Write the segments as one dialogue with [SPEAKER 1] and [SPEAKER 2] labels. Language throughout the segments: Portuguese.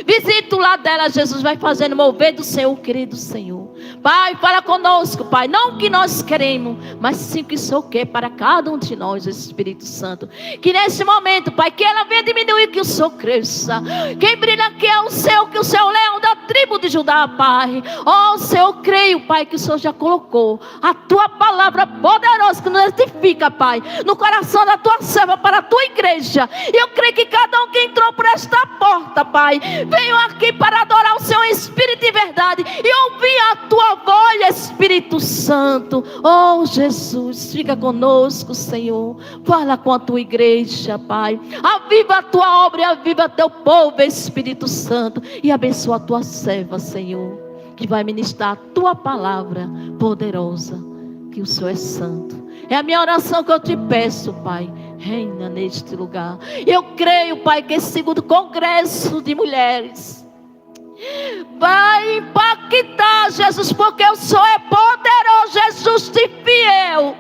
[SPEAKER 1] Visita o lado dela, Jesus, vai fazendo mover do Senhor, querido Senhor. Pai, fala conosco, Pai, não o que nós queremos, mas sim o que o Senhor quer para cada um de nós, Espírito Santo. Que nesse momento, Pai, que ela venha diminuir, que o Senhor cresça. Quem brilha aqui é o Senhor, que o Senhor leão da tribo de Judá, Pai. Oh, Senhor, eu creio, Pai, que o Senhor já colocou a tua palavra poderosa que nos edifica, Pai, no coração da tua serva para a tua igreja. E eu creio que cada um que entrou por esta porta, Pai, veio aqui para adorar o Senhor em espírito e verdade e ouvir a tua voz, Espírito Santo. Oh, Jesus, fica conosco, Senhor. Fala com a tua igreja, Pai. Aviva a tua obra e aviva teu povo, Espírito Santo. E abençoa a tua serva, Senhor, que vai ministrar a tua palavra poderosa. Que o Senhor é santo. É a minha oração que eu te peço, Pai. Reina neste lugar. Eu creio, Pai, que esse segundo congresso de mulheres vai impactar, Jesus, porque o Senhor é poderoso, Jesus, e fiel.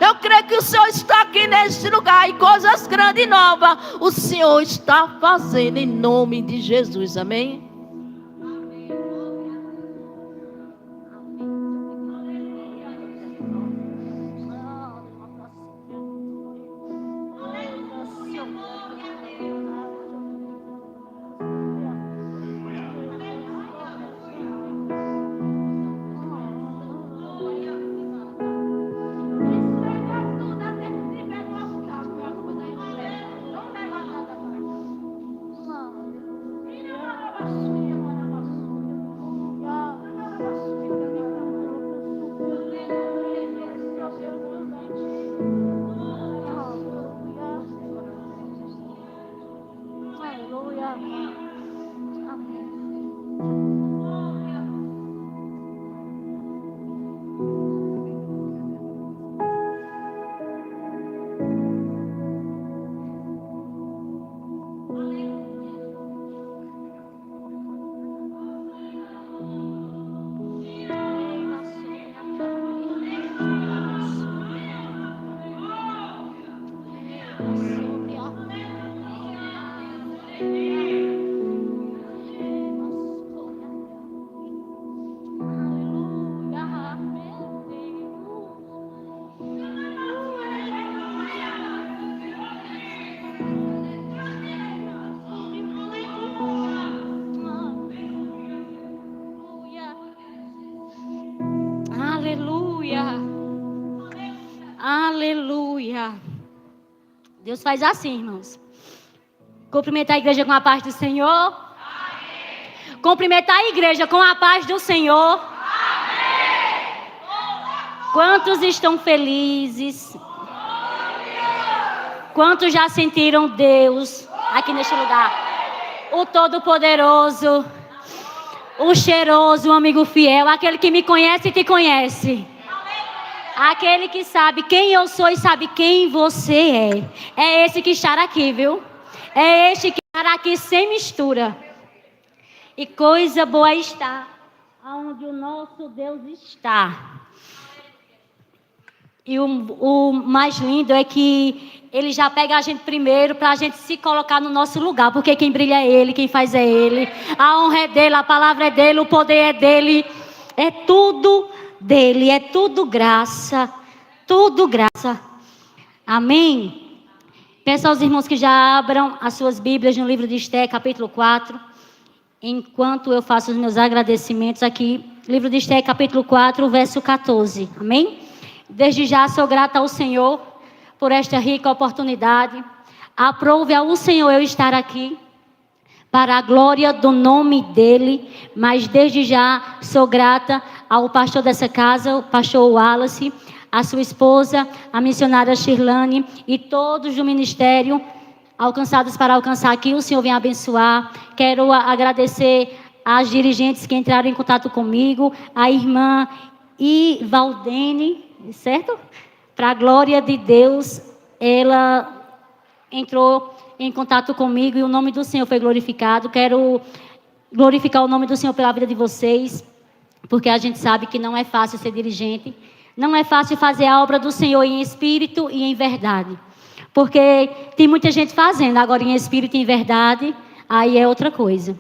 [SPEAKER 1] Eu creio que o Senhor está aqui neste lugar e coisas grandes e novas o Senhor está fazendo em nome de Jesus, amém?
[SPEAKER 2] Aleluia. Deus faz assim, irmãos. Cumprimentar a igreja com a paz do Senhor. Amém. Cumprimentar a igreja com a paz do Senhor. Amém. Quantos estão felizes? Quantos já sentiram Deus aqui neste lugar? O Todo-Poderoso, o cheiroso, o amigo fiel, aquele que me conhece e te conhece. Aquele que sabe quem eu sou e sabe quem você é. É esse que está aqui, viu? É este que está aqui sem mistura. E coisa boa está onde o nosso Deus está. E o mais lindo é que Ele já pega a gente primeiro para a gente se colocar no nosso lugar. Porque quem brilha é Ele, quem faz é Ele. A honra é dEle, a palavra é dEle, o poder é dEle. É tudo dEle, é tudo graça. Tudo graça. Amém? Peço aos irmãos que já abram as suas Bíblias no livro de Esté, capítulo 4. Enquanto eu faço os meus agradecimentos aqui. Livro de Esté, capítulo 4, verso 14. Amém? Desde já sou grata ao Senhor por esta rica oportunidade. Aprove ao Senhor eu estar aqui para a glória do nome dEle. Mas desde já sou grata ao pastor dessa casa, o pastor Wallace, a sua esposa, a missionária Shirlane e todos do ministério alcançados para alcançar aqui. O Senhor vem abençoar. Quero agradecer às dirigentes que entraram em contato comigo, a irmã Ivaldene, certo? Para a glória de Deus, ela entrou em contato comigo e o nome do Senhor foi glorificado. Quero glorificar o nome do Senhor pela vida de vocês, porque a gente sabe que não é fácil ser dirigente, não é fácil fazer a obra do Senhor em espírito e em verdade. Porque tem muita gente fazendo, agora em espírito e em verdade, aí é outra coisa.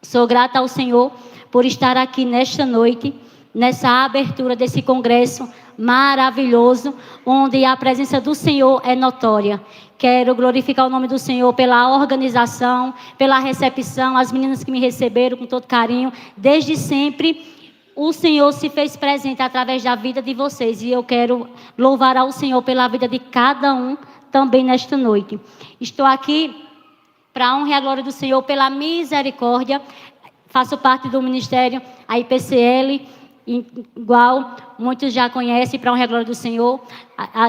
[SPEAKER 2] Sou grata ao Senhor por estar aqui nesta noite, nessa abertura desse congresso maravilhoso, onde a presença do Senhor é notória. Quero glorificar o nome do Senhor pela organização, pela recepção, as meninas que me receberam com todo carinho. Desde sempre, o Senhor se fez presente através da vida de vocês. E eu quero louvar ao Senhor pela vida de cada um também nesta noite. Estou aqui para a honra e a glória do Senhor, pela misericórdia. Faço parte do ministério, a IPCL, igual muitos já conhecem, para a honra e a glória do Senhor.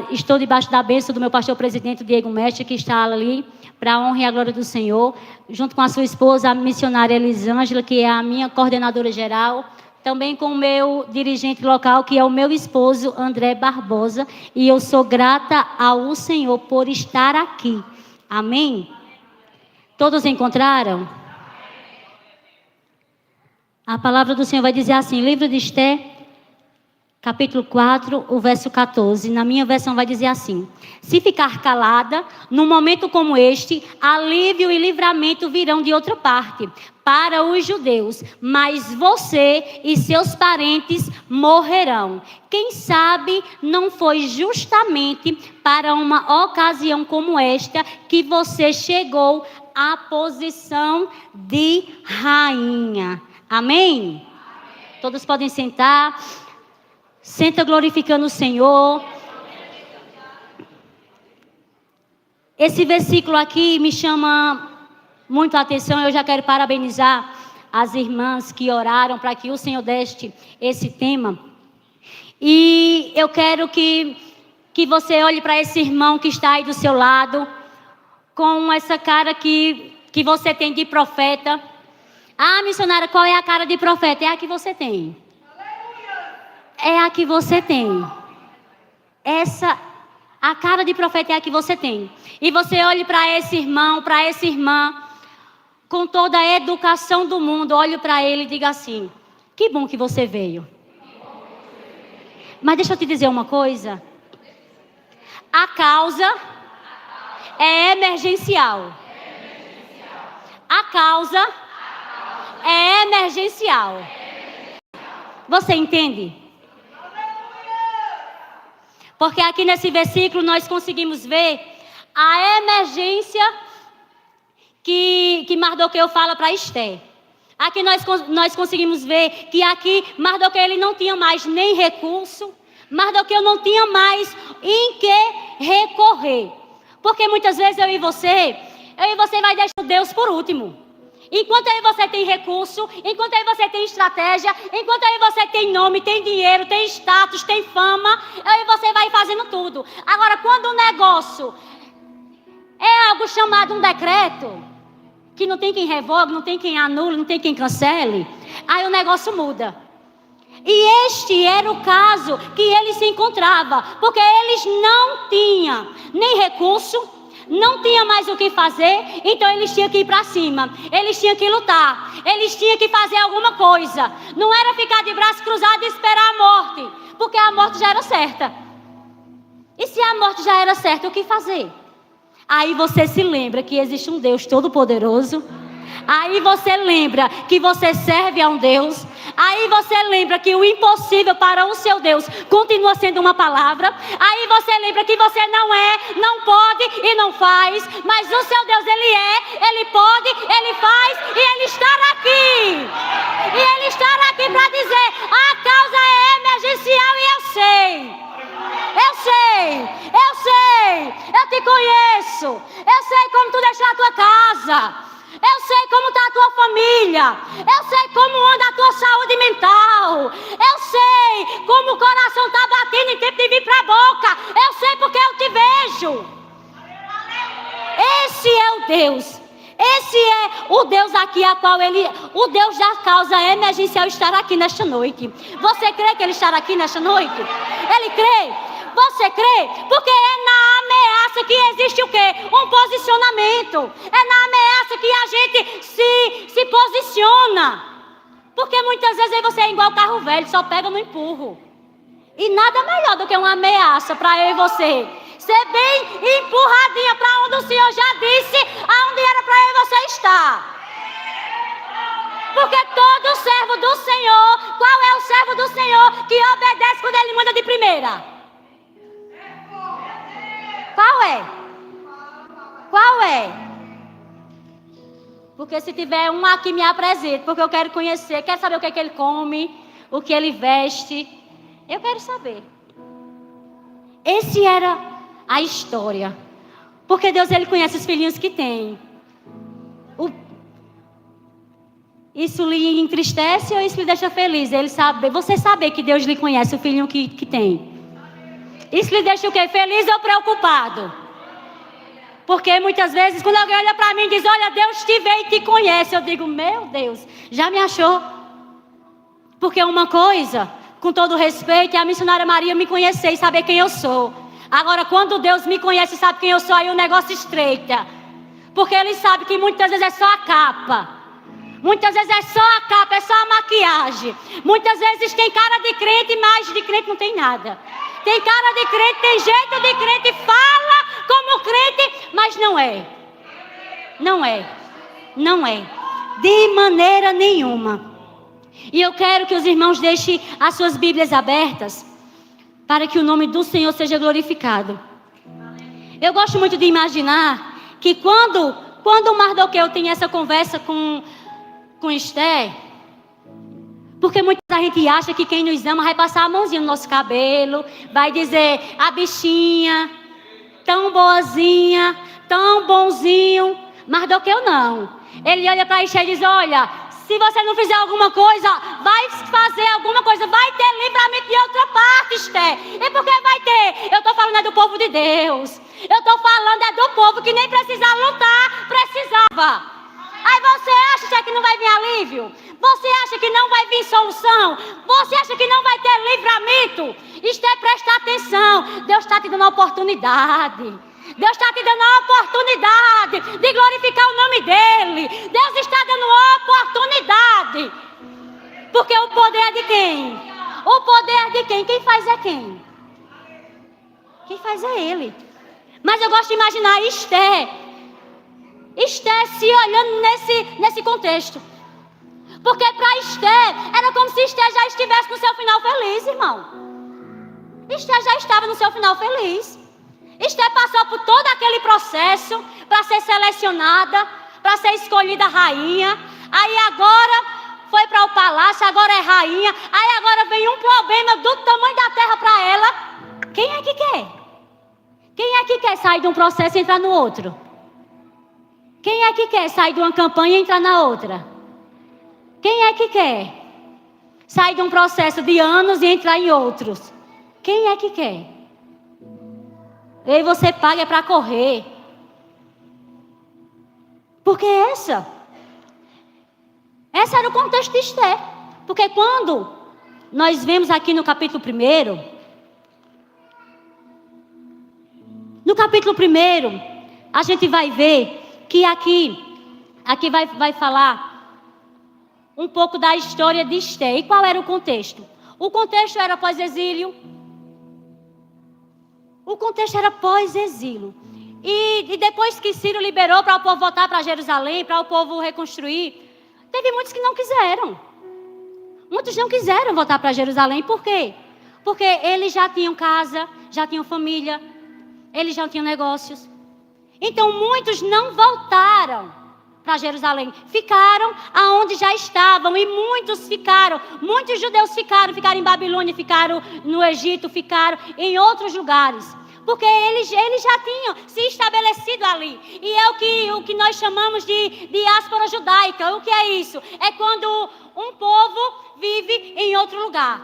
[SPEAKER 2] Estou debaixo da bênção do meu pastor presidente, Diego Mestre, que está ali, para a honra e a glória do Senhor, junto com a sua esposa, a missionária Elisângela, que é a minha coordenadora geral, também com o meu dirigente local, que é o meu esposo, André Barbosa, e eu sou grata ao Senhor por estar aqui. Amém? Todos encontraram? A palavra do Senhor vai dizer assim, livro de Esther, capítulo 4, o verso 14. Na minha versão vai dizer assim: se ficar calada, num momento como este, alívio e livramento virão de outra parte, para os judeus, mas você e seus parentes morrerão. Quem sabe não foi justamente para uma ocasião como esta que você chegou à posição de rainha. Amém? Todos podem sentar. Senta glorificando o Senhor. Esse versículo aqui me chama muito a atenção. Eu já quero parabenizar as irmãs que oraram para que o Senhor deste esse tema. E eu quero que você olhe para esse irmão que está aí do seu lado, com essa cara que você tem de profeta. Ah, missionária, qual é a cara de profeta? É a que você tem. É a que você tem. A cara de profeta é a que você tem. E você olhe para esse irmão, para essa irmã, com toda a educação do mundo, olhe para ele e diga assim: que bom que você veio. Mas deixa eu te dizer uma coisa. A causa é emergencial. A causa é emergencial. Você entende? Porque aqui nesse versículo nós conseguimos ver a emergência que Mardoqueu fala para Esther. Aqui nós conseguimos ver que aqui Mardoqueu ele não tinha mais nem recurso. Mardoqueu não tinha mais em que recorrer. Porque muitas vezes eu e você vai deixar Deus por último. Enquanto aí você tem recurso, enquanto aí você tem estratégia, enquanto aí você tem nome, tem dinheiro, tem status, tem fama, aí você vai fazendo tudo. Agora, quando o negócio é algo chamado um decreto, que não tem quem revogue, não tem quem anule, não tem quem cancele, aí o negócio muda. E este era o caso que ele se encontrava, porque eles não tinham nem recurso, não tinha mais o que fazer, então eles tinham que ir para cima, eles tinham que lutar, eles tinham que fazer alguma coisa. Não era ficar de braço cruzado e esperar a morte, porque a morte já era certa. E se a morte já era certa, o que fazer? Aí você se lembra que existe um Deus todo-poderoso. Aí você lembra que você serve a um Deus. Aí você lembra que o impossível para o seu Deus continua sendo uma palavra. Aí você lembra que você não é, não pode e não faz, mas o seu Deus ele é, ele pode, ele faz e ele está aqui. E ele está aqui para dizer: a causa é emergencial e eu sei. Eu te conheço. Eu sei como tu deixou a tua casa. Eu sei como está a tua família. Eu sei como anda a tua saúde mental. Eu sei como o coração está batendo em tempo de vir para a boca. Eu sei porque eu te vejo. Esse é o Deus. Esse é o Deus aqui a qual o Deus da causa emergencial estará aqui nesta noite. Você crê que ele estará aqui nesta noite? Ele crê? Você crê? Porque é na ameaça que existe o quê? Um posicionamento. É na ameaça que a gente se posiciona. Porque muitas vezes aí você é igual carro velho, só pega no empurro. E nada melhor do que uma ameaça para eu e você. ser bem empurradinha para onde o Senhor já disse, aonde era para eu e você estar. Porque todo servo do Senhor, qual é o servo do Senhor que obedece quando ele manda de primeira? Qual é? Qual é? Porque se tiver um aqui, me apresente, porque eu quero conhecer, quero saber o que é que ele come, o que ele veste. Eu quero saber. Esse era a história. Porque Deus, ele conhece os filhinhos que tem. Isso lhe entristece ou isso lhe deixa feliz? Ele sabe, você saber que Deus lhe conhece o filhinho que tem. Isso lhe deixa o quê? Feliz ou preocupado? Porque muitas vezes, quando alguém olha para mim e diz, olha, Deus te vê e te conhece, eu digo, meu Deus, já me achou? Porque uma coisa, com todo respeito, é a missionária Maria me conhecer e saber quem eu sou. Agora, quando Deus me conhece e sabe quem eu sou, aí o negócio estreita. Porque Ele sabe que muitas vezes é só a capa. Muitas vezes é só a capa, é só a maquiagem. Muitas vezes tem cara de crente, mas de crente não tem nada. Tem cara de crente, tem jeito de crente, fala como crente, mas não é. Não é. Não é. De maneira nenhuma. E eu quero que os irmãos deixem as suas Bíblias abertas para que o nome do Senhor seja glorificado. Eu gosto muito de imaginar que quando Mardoqueu tem essa conversa com Esther, porque muita gente acha que quem nos ama vai passar a mãozinha no nosso cabelo, vai dizer, a bichinha, tão boazinha, tão bonzinho. Mardoqueu não. Ele olha para Esther e diz, olha, se você não fizer alguma coisa, vai fazer alguma coisa, vai ter livramento de outra parte, Esther. E por que vai ter? Eu estou falando é do povo de Deus. Eu estou falando é do povo que nem precisava lutar, precisava. Aí você acha que não vai vir alívio? Você acha que não vai vir solução? Você acha que não vai ter livramento? Esther, presta atenção. Deus está te dando a oportunidade. Deus está te dando a oportunidade de glorificar o nome dEle. Deus está dando a oportunidade. Porque o poder é de quem? O poder é de quem? Quem faz é quem? Quem faz é Ele. Mas eu gosto de imaginar Esther se olhando nesse contexto. Porque para Esther, era como se Esther já estivesse no seu final feliz, irmão. Esther já estava no seu final feliz. Esther passou por todo aquele processo para ser selecionada, para ser escolhida rainha. Aí agora foi para o palácio, agora é rainha. Aí agora vem um problema do tamanho da terra para ela. Quem é que quer? Quem é que quer sair de um processo e entrar no outro? Quem é que quer sair de uma campanha e entrar na outra? Quem é que quer sair de um processo de anos e entrar em outros? Quem é que quer? E você paga para correr. Porque essa era o contexto de Esther. Porque quando nós vemos aqui no capítulo 1, no capítulo 1, a gente vai ver que aqui vai falar um pouco da história de Esther. E qual era o contexto? O contexto era pós-exílio. O contexto era pós-exílio. E depois que Ciro liberou para o povo voltar para Jerusalém, para o povo reconstruir, teve muitos que não quiseram. Muitos não quiseram voltar para Jerusalém. Por quê? Porque eles já tinham casa, já tinham família, eles já tinham negócios. Então muitos não voltaram para Jerusalém. Ficaram aonde já estavam. E muitos judeus ficaram em Babilônia, ficaram no Egito, ficaram em outros lugares. Porque eles já tinham se estabelecido ali. E é o que nós chamamos de diáspora judaica. O que é isso? É quando um povo vive em outro lugar.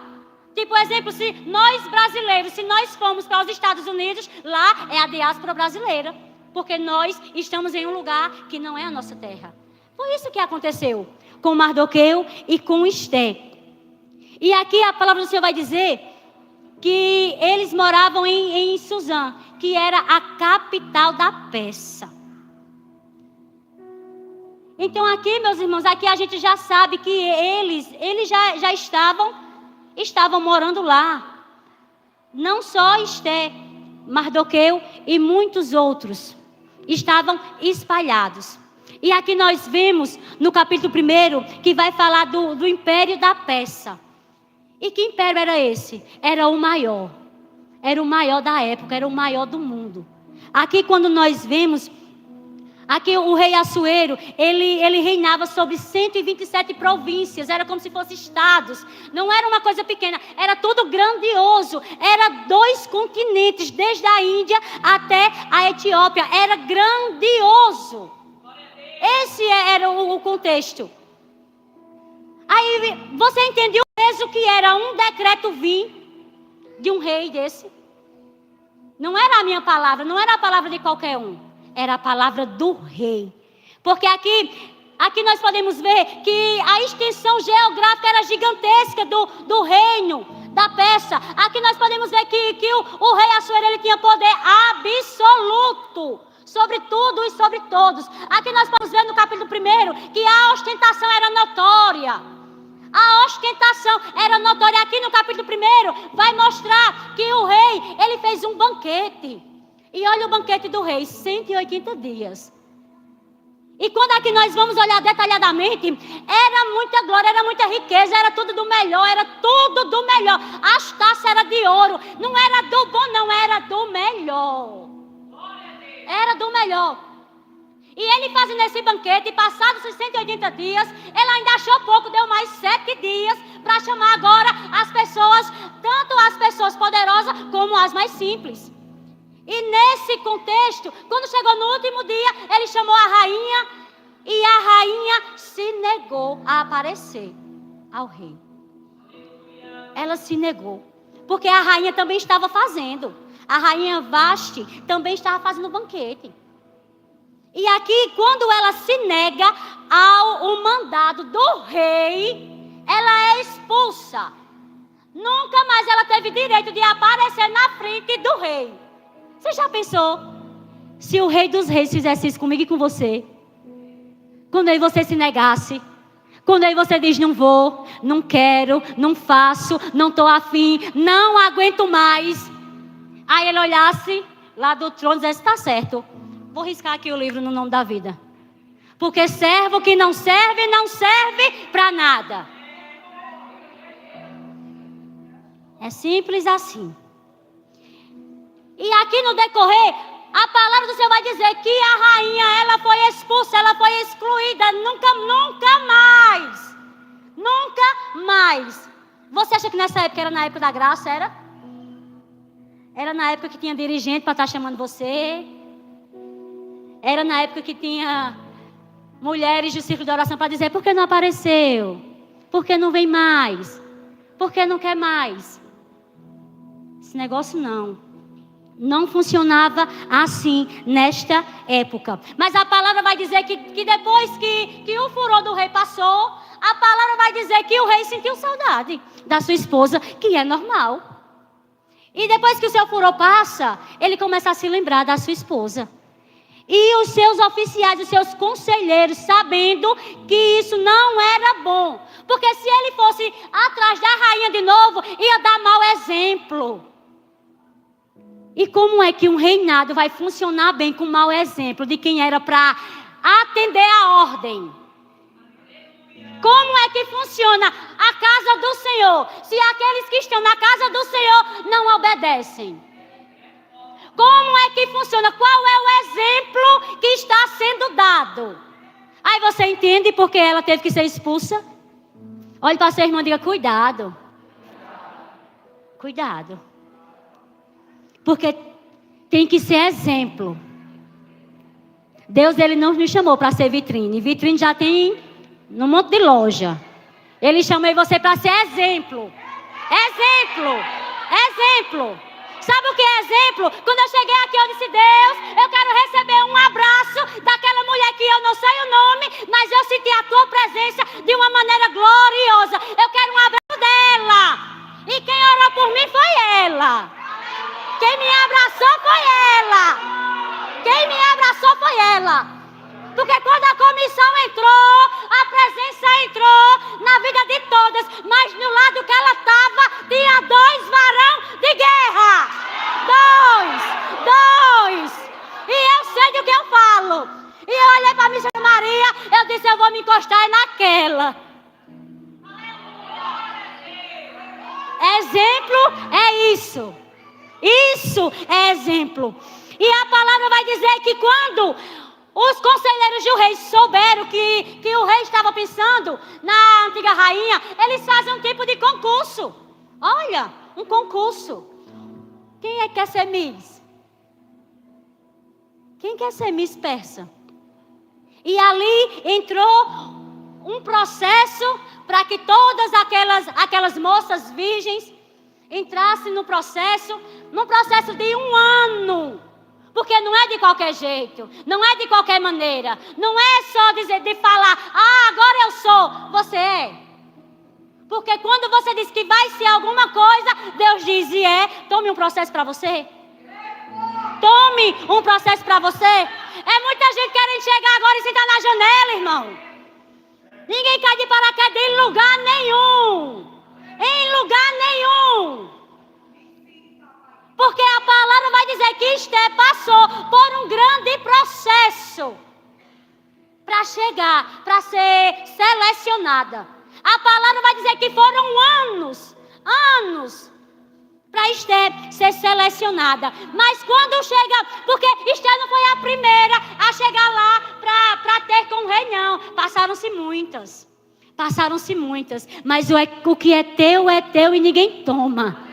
[SPEAKER 2] Tipo, exemplo, se nós brasileiros, se nós formos para os Estados Unidos, lá é a diáspora brasileira. Porque nós estamos em um lugar que não é a nossa terra. Foi isso que aconteceu com Mardoqueu e com Esther. E aqui a palavra do Senhor vai dizer que eles moravam em Suzã, que era a capital da Pérsia. Então aqui, meus irmãos, aqui a gente já sabe que eles já estavam morando lá. Não só Esther, Mardoqueu e muitos outros estavam espalhados. E aqui nós vemos no capítulo 1 que vai falar do império da Pérsia. E que império era esse? Era o maior. Era o maior da época, era o maior do mundo. Aqui quando nós vemos, aqui o rei Assuero, ele reinava sobre 127 províncias, era como se fossem estados. Não era uma coisa pequena, era tudo grandioso. Era 2 continentes, desde a Índia até a Etiópia. Era grandioso. Esse era o contexto. Aí você entendeu o peso que era um decreto vir de um rei desse? Não era a minha palavra, não era a palavra de qualquer um. Era a palavra do rei. Porque aqui nós podemos ver que a extensão geográfica era gigantesca do reino da Pérsia. Aqui nós podemos ver que o rei Assuero, ele tinha poder absoluto sobre tudo e sobre todos. Aqui nós podemos ver no capítulo 1 que a ostentação era notória. A ostentação era notória. Aqui no capítulo 1 vai mostrar que o rei, ele fez um banquete. E olha o banquete do rei, 180 dias. E quando aqui nós vamos olhar detalhadamente, era muita glória, era muita riqueza, era tudo do melhor, era tudo do melhor. As taças eram de ouro, não era do bom, não, era do melhor. Era do melhor. E ele fazendo esse banquete, passados os 180 dias, ele ainda achou pouco, deu mais 7 dias para chamar agora as pessoas, tanto as pessoas poderosas como as mais simples. E nesse contexto, quando chegou no último dia, ele chamou a rainha e a rainha se negou a aparecer ao rei. Ela se negou, porque a rainha também estava fazendo. A rainha Vasti também estava fazendo banquete. E aqui, quando ela se nega ao mandado do rei, ela é expulsa. Nunca mais ela teve direito de aparecer na frente do rei. Você já pensou? Se o rei dos reis fizesse isso comigo e com você? Quando aí você se negasse? Quando aí você diz, não vou, não quero, não faço, não estou afim, não aguento mais. Aí ele olhasse lá do trono e dissesse, está certo. Vou riscar aqui o livro no nome da vida. Porque servo que não serve para nada. É simples assim. E aqui no decorrer, a palavra do Senhor vai dizer que a rainha, ela foi expulsa, ela foi excluída. Nunca mais. Nunca mais. Você acha que nessa época era na época da graça, era? Era na época que tinha dirigente para estar chamando você? Era na época que tinha mulheres do círculo de oração para dizer, por que não apareceu? Por que não vem mais? Por que não quer mais? Esse negócio não funcionava assim nesta época. Mas a palavra vai dizer que depois que o furor do rei passou, a palavra vai dizer que o rei sentiu saudade da sua esposa, que é normal. E depois que o seu furor passa, ele começa a se lembrar da sua esposa. E os seus oficiais, os seus conselheiros, sabendo que isso não era bom. Porque se ele fosse atrás da rainha de novo, ia dar mau exemplo. E como é que um reinado vai funcionar bem com mau exemplo de quem era para atender a ordem? Como é que funciona a casa do Senhor, se aqueles que estão na casa do Senhor não obedecem? Como é que funciona? Qual é o exemplo que está sendo dado? Aí você entende porque ela teve que ser expulsa? Olhe para a sua irmã e diga, cuidado. Cuidado. Porque tem que ser exemplo. Deus, ele não nos chamou para ser vitrine. Vitrine já tem num monte de loja. Ele chamou você para ser exemplo. Exemplo. Exemplo. Sabe o que é exemplo? Quando eu cheguei aqui, eu disse, Deus, eu quero receber um abraço daquela mulher que eu não sei o nome, mas eu senti a tua presença de uma maneira gloriosa. Eu quero um abraço dela. E quem orou por mim foi ela. Quem me abraçou foi ela. Quem me abraçou foi ela. Porque quando a comissão entrou, a presença entrou na vida de todas. Mas no lado que ela estava, tinha 2 varão de guerra. 2. E eu sei do que eu falo. E eu olhei para a missionária Maria, eu disse, eu vou me encostar naquela. Exemplo é isso. Isso é exemplo. E a palavra vai dizer que quando os conselheiros do rei souberam que o rei estava pensando na antiga rainha, eles fazem um tipo de concurso. Olha, um concurso. Quem é que quer ser Miss? Quem quer ser Miss Persa? E ali entrou um processo para que todas aquelas moças virgens entrassem no processo de 1 ano. Porque não é de qualquer jeito, não é de qualquer maneira. Não é só de falar, agora eu sou. Você é. Porque quando você diz que vai ser alguma coisa, Deus diz, e é, tome um processo para você. Tome um processo para você. É muita gente querendo chegar agora e sentar na janela, irmão. Ninguém cai de paraquedas em lugar nenhum. Em lugar nenhum. Porque a palavra vai dizer que Esther passou por um grande processo para chegar, para ser selecionada. A palavra vai dizer que foram anos, para Esther ser selecionada. Mas quando chega, porque Esther não foi a primeira a chegar lá para ter com o rei, não. Passaram-se muitas. Mas o que é teu e ninguém toma.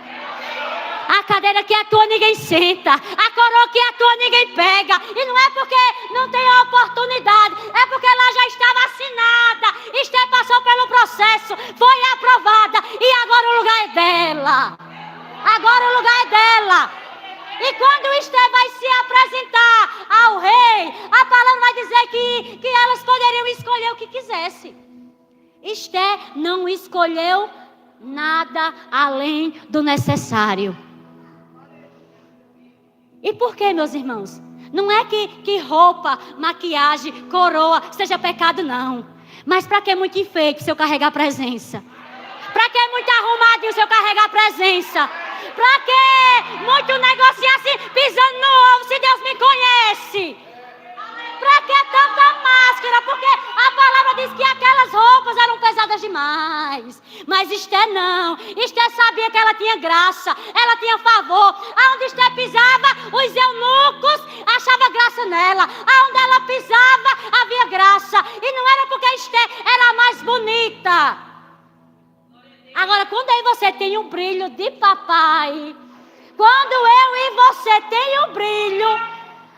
[SPEAKER 2] A cadeira que é tua ninguém senta. A coroa que é tua ninguém pega. E não é porque não tem a oportunidade. É porque ela já estava assinada. Esther passou pelo processo. Foi aprovada. E agora o lugar é dela. E quando Esther vai se apresentar ao rei, a palavra vai dizer que elas poderiam escolher o que quisesse. Esther não escolheu nada além do necessário. E por quê, meus irmãos? Não é que roupa, maquiagem, coroa seja pecado, não. Mas para que é muito enfeite se eu carregar a presença? Para que é muito arrumadinho se eu carregar a presença? Para que muito negocinho assim, pisando no ovo, se Deus me conhece? Para que tanta máscara? Porque a palavra diz que aquelas roupas eram pesadas demais. Mas Esther não. Esther sabia que ela tinha graça, ela tinha favor. Aonde Esther pisava, os eunucos achavam graça nela. Aonde ela pisava, havia graça. E não era porque Esther era a mais bonita. Agora, quando aí você tem um brilho de papai, quando eu e você tem um brilho,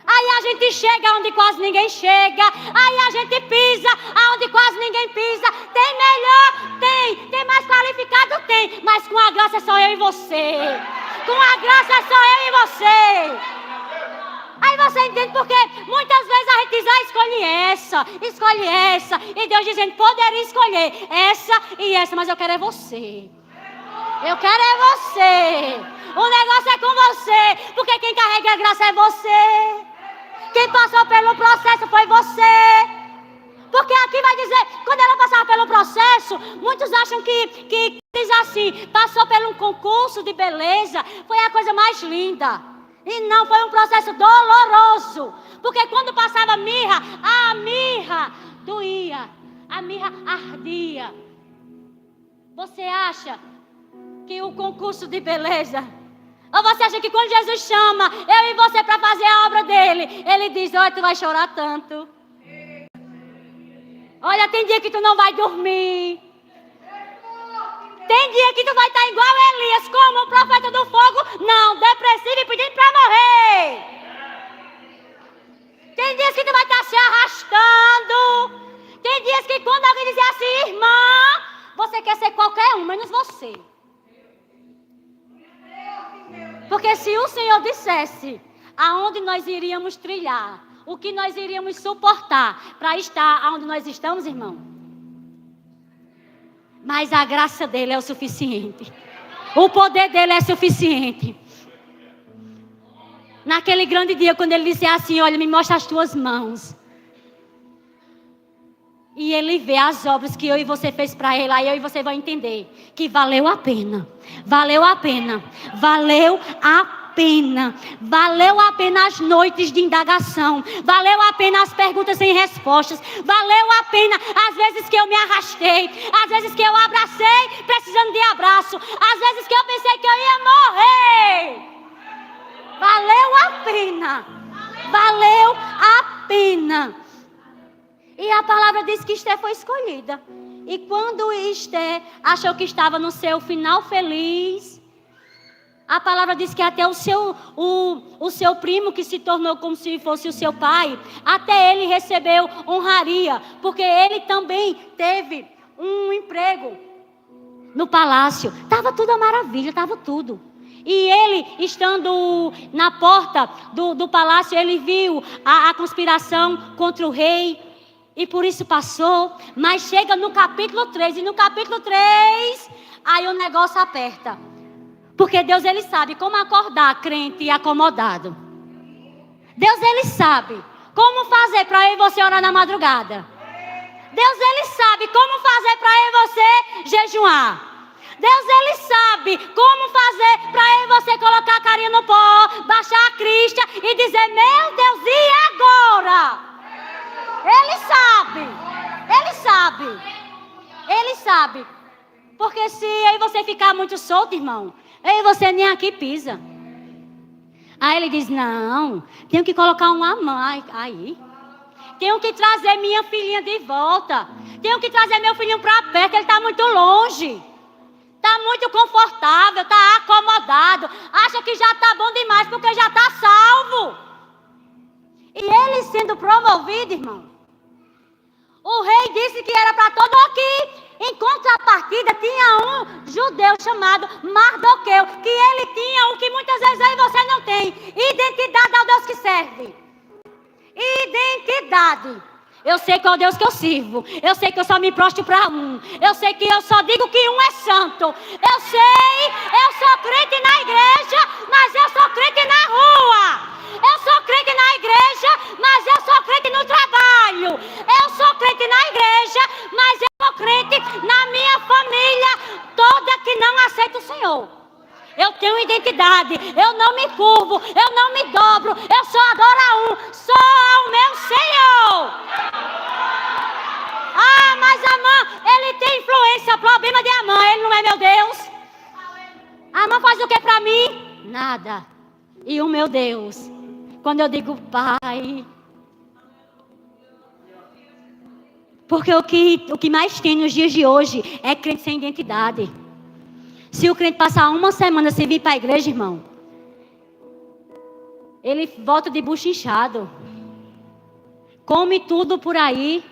[SPEAKER 2] aí a gente chega onde quase ninguém chega. Aí a gente pisa onde quase ninguém pisa. Tem melhor? Tem mais qualificado? Tem. Mas com a graça é só eu e você. Com a graça é só eu e você. Aí você entende porque muitas vezes a gente diz, escolhe essa. E Deus dizendo, poderia escolher essa e essa, mas eu quero é você. Eu quero é você. O negócio é com você. Porque quem carrega a graça é você. Quem passou pelo processo foi você. Porque aqui vai dizer, quando ela passava pelo processo, muitos acham que diz assim, passou por um concurso de beleza, foi a coisa mais linda. E não, foi um processo doloroso. Porque quando passava a mirra doía, a mirra ardia. Você acha que o concurso de beleza... Ou você acha que quando Jesus chama eu e você para fazer a obra dele, ele diz, olha, tu vai chorar tanto. Olha, tem dia que tu não vai dormir. Tem dia que tu vai estar igual Elias, como o profeta do fogo, não, depressivo e pedindo para morrer. Tem dias que tu vai estar se arrastando. Tem dias que quando alguém dizer assim, irmã, você quer ser qualquer um, menos você. Porque se o Senhor dissesse aonde nós iríamos trilhar, o que nós iríamos suportar para estar aonde nós estamos, irmão. Mas a graça dele é o suficiente. O poder dele é suficiente. Naquele grande dia, quando ele disse assim, olha, me mostra as tuas mãos. E ele vê as obras que eu e você fez para ele. Aí eu e você vão entender que valeu a pena. Valeu a pena. Valeu a pena. Valeu a pena as noites de indagação. Valeu a pena as perguntas sem respostas. Valeu a pena as vezes que eu me arrastei. As vezes que eu abracei precisando de abraço. As vezes que eu pensei que eu ia morrer. Valeu a pena. Valeu a pena. E a palavra diz que Esther foi escolhida. E quando Esther achou que estava no seu final feliz, a palavra diz que até o seu primo, que se tornou como se fosse o seu pai, até ele recebeu honraria, porque ele também teve um emprego no palácio. Estava tudo a maravilha, estava tudo. E ele, estando na porta do palácio, ele viu a conspiração contra o rei. E por isso passou. Mas chega no capítulo 3. E no capítulo 3, aí o negócio aperta. Porque Deus, ele sabe como acordar crente e acomodado. Deus, ele sabe como fazer para eu e você orar na madrugada. Deus, ele sabe como fazer para eu e você jejuar. Deus, ele sabe como fazer para eu e você colocar a carinha no pó, baixar a crista e dizer: meu Deus, e agora? Ele sabe. Ele sabe. Ele sabe. Porque se eu e você ficar muito solto, irmão, eu e você nem aqui pisa. Aí ele diz: não, tenho que colocar um amã aí. Tenho que trazer minha filhinha de volta. Tenho que trazer meu filhinho para perto, ele está muito longe. Está muito confortável, está acomodado. Acha que já está bom demais porque já está salvo. E ele sendo promovido, irmão, o rei disse que era para todo aqui. Em contrapartida, tinha um judeu chamado Mardoqueu, que ele tinha o que muitas vezes eu e você não tem: identidade ao Deus que serve. Identidade. Eu sei qual Deus que eu sirvo. Eu sei que eu só me prostro para um. Eu sei que eu só digo que um é santo. Eu sei, eu sou crente na igreja, mas eu sou crente na rua. Eu sou crente na igreja, mas eu sou crente no trabalho. Eu sou crente na igreja, mas eu sou crente na minha família toda que não aceita o Senhor. Eu tenho identidade, eu não me curvo, eu não me dobro, eu só adoro a um, só ao meu Senhor. Ah, mas Amã, ele tem influência, problema de Amã, ele não é meu Deus. Amã faz o que para mim? Nada. E o meu Deus, quando eu digo Pai, porque o que mais tem nos dias de hoje é crente sem identidade. Se o crente passar uma semana sem vir para a igreja, irmão, ele volta de bucho inchado, come tudo por aí,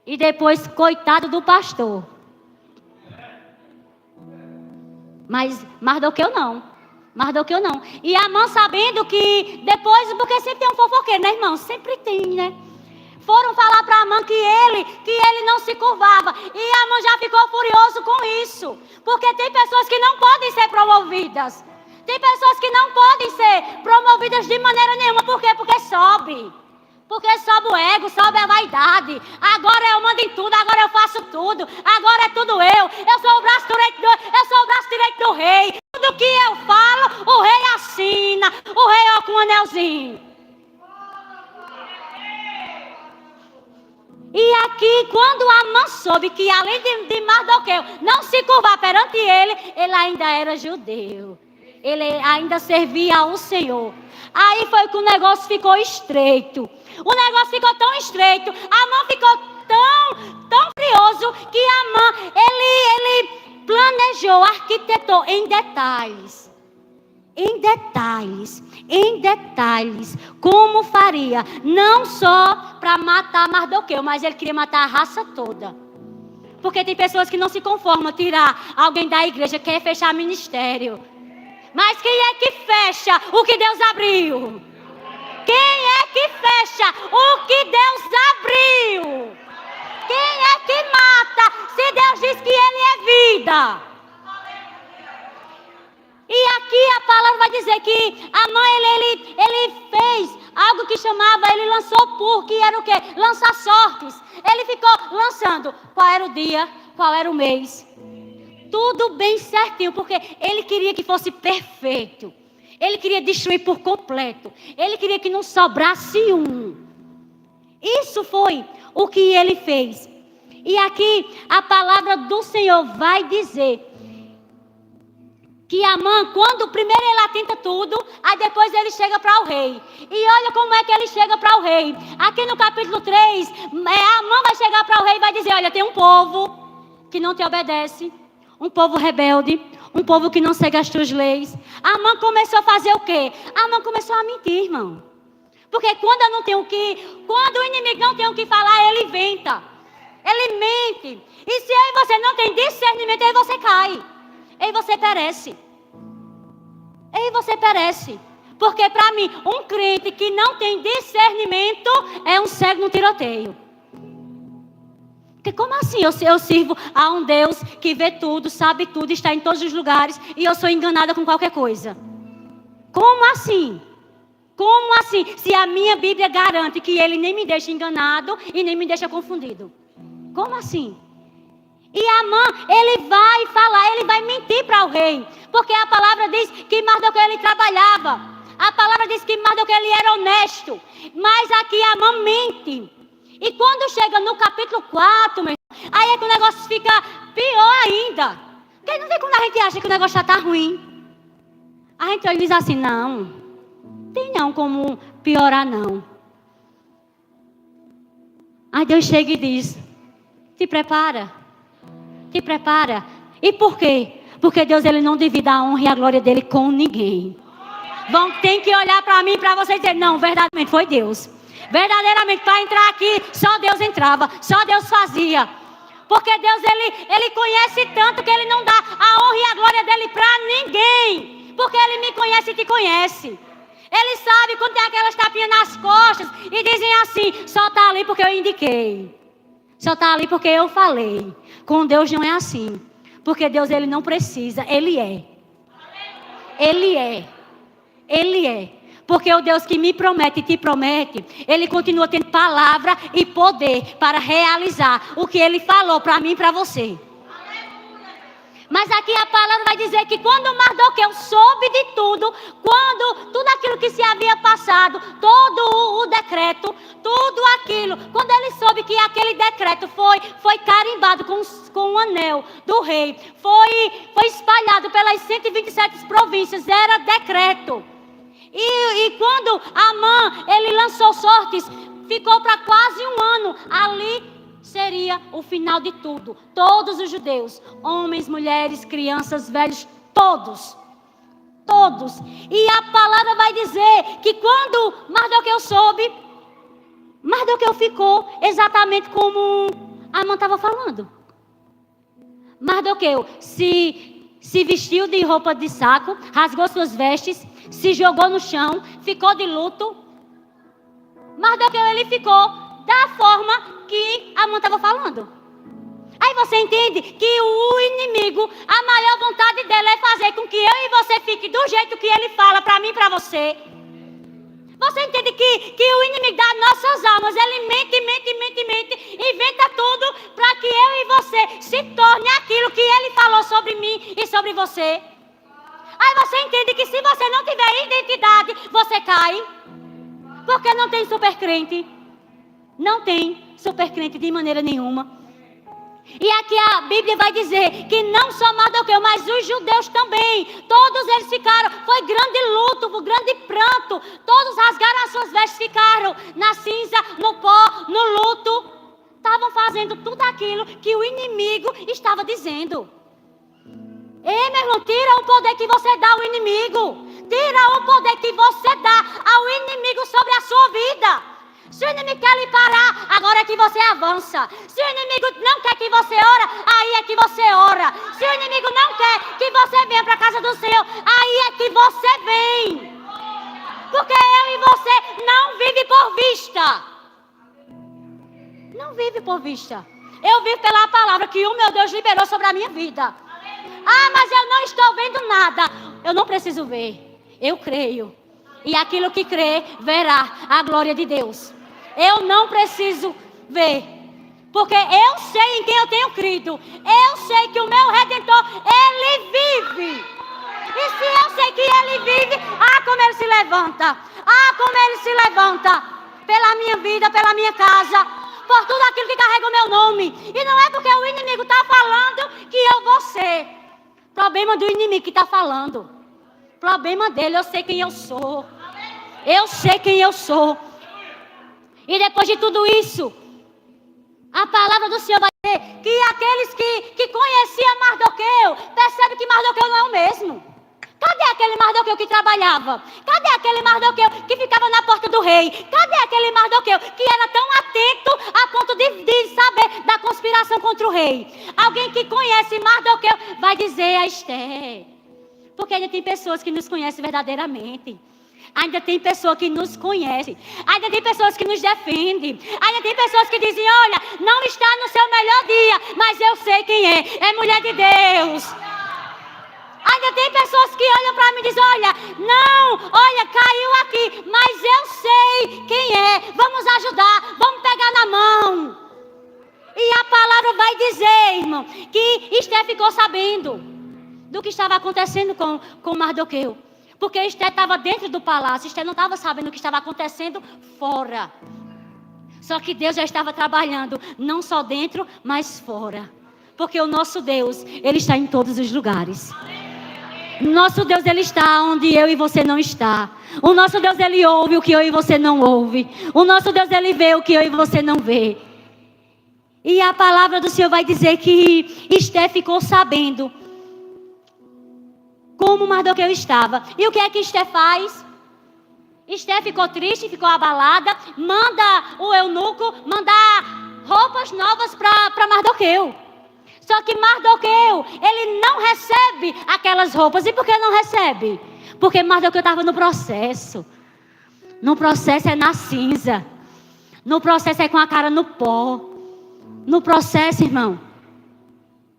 [SPEAKER 2] e depois, coitado do pastor. Mas Mardoqueu não. Mardoqueu não. E Amã sabendo que depois, porque sempre tem um fofoqueiro, né, irmão? Sempre tem, né? Foram falar para Amã que ele não se curvava. E Amã já ficou furioso com isso. Porque tem pessoas que não podem ser promovidas. Tem pessoas que não podem ser promovidas de maneira nenhuma. Por quê? Porque sobe. Porque sobe o ego, sobe a vaidade. Agora eu mando em tudo, agora eu faço tudo. Agora é tudo eu. Eu sou o braço direito do rei. Tudo que eu falo, o rei assina. O rei ó com um anelzinho. E aqui, quando Amã soube que além de Mardoqueu não se curvar perante ele ainda era judeu. Ele ainda servia ao Senhor. Aí foi que o negócio ficou estreito. O negócio ficou tão estreito. Amã ficou tão furioso que Amã, ele planejou, arquitetou em detalhes. Em detalhes, como faria, não só para matar Mardoqueu, mas ele queria matar a raça toda. Porque tem pessoas que não se conformam tirar alguém da igreja, quer fechar ministério. Mas quem é que fecha o que Deus abriu? Quem é que fecha o que Deus abriu? Quem é que mata se Deus diz que Ele é vida? E aqui a palavra vai dizer que Amã, ele fez algo que chamava, ele lançou que era o quê? Lançar sortes. Ele ficou lançando qual era o dia, qual era o mês. Tudo bem certinho, porque ele queria que fosse perfeito. Ele queria destruir por completo. Ele queria que não sobrasse um. Isso foi o que ele fez. E aqui a palavra do Senhor vai dizer que Amã, quando primeiro ele atenta tudo, aí depois ele chega para o rei. E olha como é que ele chega para o rei. Aqui no capítulo 3, Amã vai chegar para o rei e vai dizer: olha, tem um povo que não te obedece, um povo rebelde, um povo que não segue as tuas leis. Amã começou a fazer o quê? Amã começou a mentir, irmão. Porque quando o inimigo não tem o que falar, ele inventa. Ele mente. E se aí você não tem discernimento, aí você cai. Aí você perece. Aí você perece. Porque para mim, um crente que não tem discernimento é um cego no tiroteio. Porque como assim eu sirvo a um Deus que vê tudo, sabe tudo, está em todos os lugares e eu sou enganada com qualquer coisa? Como assim? Como assim? Se a minha Bíblia garante que ele nem me deixa enganado e nem me deixa confundido. Como assim? E Amã, ele vai falar, ele vai mentir para o rei. Porque a palavra diz que Mardoqueu ele trabalhava. A palavra diz que Mardoqueu ele era honesto. Mas aqui Amã mente. E quando chega no capítulo 4, meu irmão, aí é que o negócio fica pior ainda. Porque não vê quando a gente acha que o negócio já está ruim. A gente olha e diz assim: não, tem não como piorar não. Aí Deus chega e diz: te prepara. Te prepara. E por quê? Porque Deus ele não divide a honra e a glória dele com ninguém. Tem que olhar para mim, para você dizer: não, verdadeiramente foi Deus. Verdadeiramente, para entrar aqui, só Deus entrava, só Deus fazia. Porque Deus, ele conhece tanto que ele não dá a honra e a glória dele para ninguém. Porque ele me conhece e te conhece. Ele sabe quando tem aquelas tapinhas nas costas e dizem assim: só está ali porque eu indiquei. Só está ali porque eu falei. Com Deus não é assim. Porque Deus ele não precisa, ele é. Ele é. Ele é. Porque o Deus que me promete e te promete, ele continua tendo palavra e poder para realizar o que ele falou para mim e para você. Mas aqui a palavra vai dizer que quando Mardoqueu soube de tudo, quando tudo aquilo que se havia passado, todo o decreto, tudo aquilo, quando ele soube que aquele decreto foi carimbado com o anel do rei, foi espalhado pelas 127 províncias, era decreto. E quando Amã, ele lançou sortes, ficou para quase um ano. Ali seria o final de tudo. Todos os judeus, homens, mulheres, crianças, velhos, todos. Todos. E a palavra vai dizer que quando Mardoqueu soube, Mardoqueu ficou exatamente como Amã estava falando. Mardoqueu se vestiu de roupa de saco, rasgou suas vestes, se jogou no chão, ficou de luto. Mardoqueu ele ficou da forma que Amã estava falando. Aí você entende que o inimigo, a maior vontade dele é fazer com que eu e você fique do jeito que ele fala para mim e para você. Você entende que o inimigo das nossas almas, ele mente, inventa tudo para que eu e você se torne aquilo que ele falou sobre mim e sobre você. Aí você entende que se você não tiver identidade, você cai. Porque não tem super crente. Não tem super crente de maneira nenhuma. E aqui a Bíblia vai dizer que não só Mardoqueu, mas os judeus também. Todos eles ficaram, foi grande luto, grande pranto. Todos rasgaram as suas vestes, ficaram na cinza, no pó, no luto. Estavam fazendo tudo aquilo que o inimigo estava dizendo. Ei, meu irmão, tira o poder que você dá ao inimigo. Tira o poder que você dá ao inimigo sobre a sua vida. Se o inimigo quer lhe parar, agora é que você avança. Se o inimigo não quer que você ora, aí é que você ora. Se o inimigo não quer que você venha para a casa do Senhor, aí é que você vem. Porque eu e você não vive por vista. Não vive por vista. Eu vivo pela palavra que o meu Deus liberou sobre a minha vida. Ah, mas eu não estou vendo nada. Eu não preciso ver. Eu creio. E aquilo que crê, verá a glória de Deus. Eu não preciso ver. Porque eu sei em quem eu tenho crido. Eu sei que o meu Redentor, ele vive. E se eu sei que ele vive, como ele se levanta. Como ele se levanta. Pela minha vida, pela minha casa. Por tudo aquilo que carrega o meu nome. E não é porque o inimigo está falando que eu vou ser. Problema do inimigo que está falando. Problema dele, eu sei quem eu sou. Eu sei quem eu sou. E depois de tudo isso, a palavra do Senhor vai dizer que aqueles que conheciam Mardoqueu, percebem que Mardoqueu não é o mesmo. Cadê aquele Mardoqueu que trabalhava? Cadê aquele Mardoqueu que ficava na porta do rei? Cadê aquele Mardoqueu que era tão atento a ponto de saber da conspiração contra o rei? Alguém que conhece Mardoqueu vai dizer a Esther. Porque ainda tem pessoas que nos conhecem verdadeiramente. Ainda tem pessoas que nos conhecem. Ainda tem pessoas que nos defendem. Ainda tem pessoas que dizem, olha, não está no seu melhor dia, mas eu sei quem é. É mulher de Deus. Ainda tem pessoas que olham para mim e dizem, olha, não, olha, caiu aqui, mas eu sei quem é. Vamos ajudar, vamos pegar na mão. E a palavra vai dizer, irmão, que Esther ficou sabendo do que estava acontecendo com Mardoqueu. Porque Esther estava dentro do palácio, Esther não estava sabendo o que estava acontecendo fora. Só que Deus já estava trabalhando, não só dentro, mas fora. Porque o nosso Deus, Ele está em todos os lugares. Nosso Deus, Ele está onde eu e você não está. O nosso Deus, Ele ouve o que eu e você não ouve. O nosso Deus, Ele vê o que eu e você não vê. E a palavra do Senhor vai dizer que Esther ficou sabendo como Mardoqueu estava. E o que é que Esther faz? Esther ficou triste, ficou abalada. Manda o eunuco mandar roupas novas para Mardoqueu. Só que Mardoqueu, ele não recebe aquelas roupas. E por que não recebe? Porque Mardoqueu estava no processo. No processo é na cinza. No processo é com a cara no pó. No processo, irmão,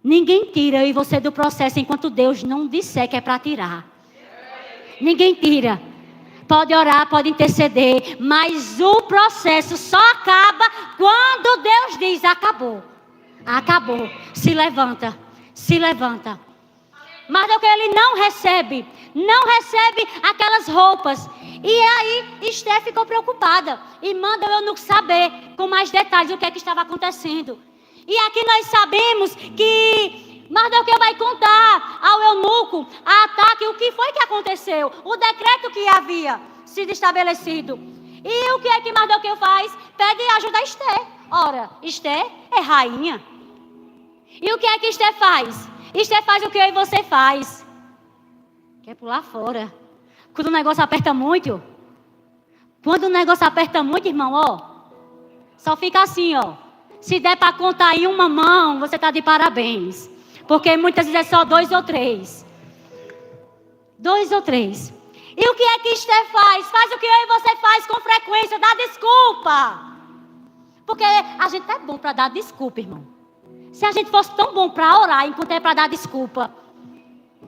[SPEAKER 2] ninguém tira eu e você do processo enquanto Deus não disser que é para tirar. Ninguém tira. Pode orar, pode interceder, mas o processo só acaba quando Deus diz, acabou. Acabou. Se levanta. Se levanta. Mardoqueu, ele não recebe aquelas roupas. E aí Esther ficou preocupada e manda o eunuco saber com mais detalhes o que é que estava acontecendo. E aqui nós sabemos que Mardoqueu vai contar ao eunuco a ataque, o que foi que aconteceu, o decreto que havia sido estabelecido. E o que é que Mardoqueu faz? Pede ajuda a Esther. Ora, Esther é rainha. E o que é que Esther faz? Esther faz o que eu e você faz. Quer pular fora. Quando o negócio aperta muito. Quando o negócio aperta muito, irmão, ó. Só fica assim, ó. Se der para contar em uma mão, você está de parabéns. Porque muitas vezes é só 2 ou 3. 2 ou 3. E o que é que Esther faz? Faz o que eu e você faz com frequência. Dá desculpa. Porque a gente é bom para dar desculpa, irmão. Se a gente fosse tão bom para orar enquanto é para dar desculpa.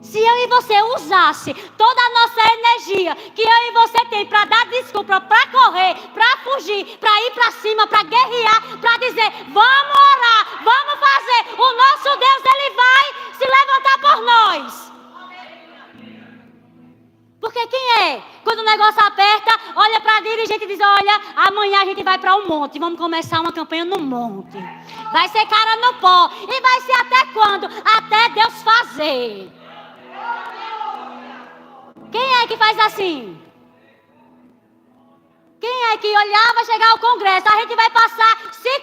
[SPEAKER 2] Se eu e você usasse toda a nossa energia que eu e você tem para dar desculpa, para correr, para fugir, para ir para cima, para guerrear, para dizer, vamos orar, vamos fazer. O nosso Deus, Ele vai se levantar por nós. Porque quem é? Quando o negócio aperta, olha para a dirigente e diz, olha, amanhã a gente vai para o monte. Vamos começar uma campanha no monte. Vai ser cara no pó. E vai ser até quando? Até Deus fazer. Quem é que faz assim? Quem é que olhava chegar ao congresso? A gente vai passar 50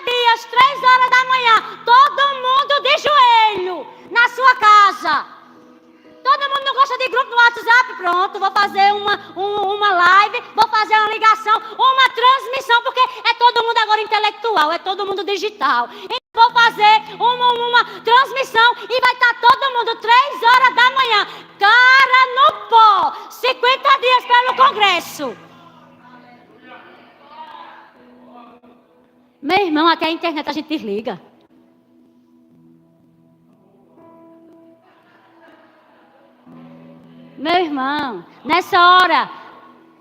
[SPEAKER 2] dias, 3 horas da manhã, todo mundo de joelho, na sua casa. Todo mundo não gosta de grupo no WhatsApp? Pronto, vou fazer uma live, vou fazer uma ligação, uma transmissão, porque é todo mundo agora intelectual, é todo mundo digital. Então vou fazer uma transmissão e vai estar todo mundo 3 horas da manhã, cara no pó, 50 dias pelo congresso. Meu irmão, até a internet a gente desliga. Meu irmão, nessa hora,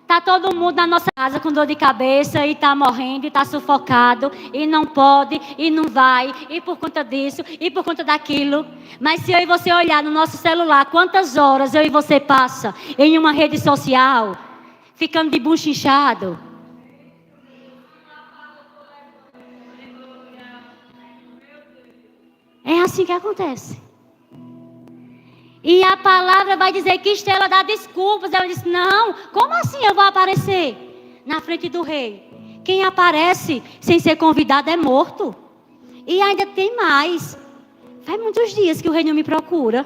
[SPEAKER 2] Tá todo mundo na nossa casa com dor de cabeça e tá morrendo e tá sufocado e não pode e não vai e por conta disso e por conta daquilo. Mas se eu e você olhar no nosso celular, quantas horas eu e você passa em uma rede social, ficando de bucho inchado? É assim que acontece. E a palavra vai dizer que Estela dá desculpas. Ela disse, não, como assim eu vou aparecer na frente do rei? Quem aparece sem ser convidado é morto. E ainda tem mais. Faz muitos dias que o rei não me procura.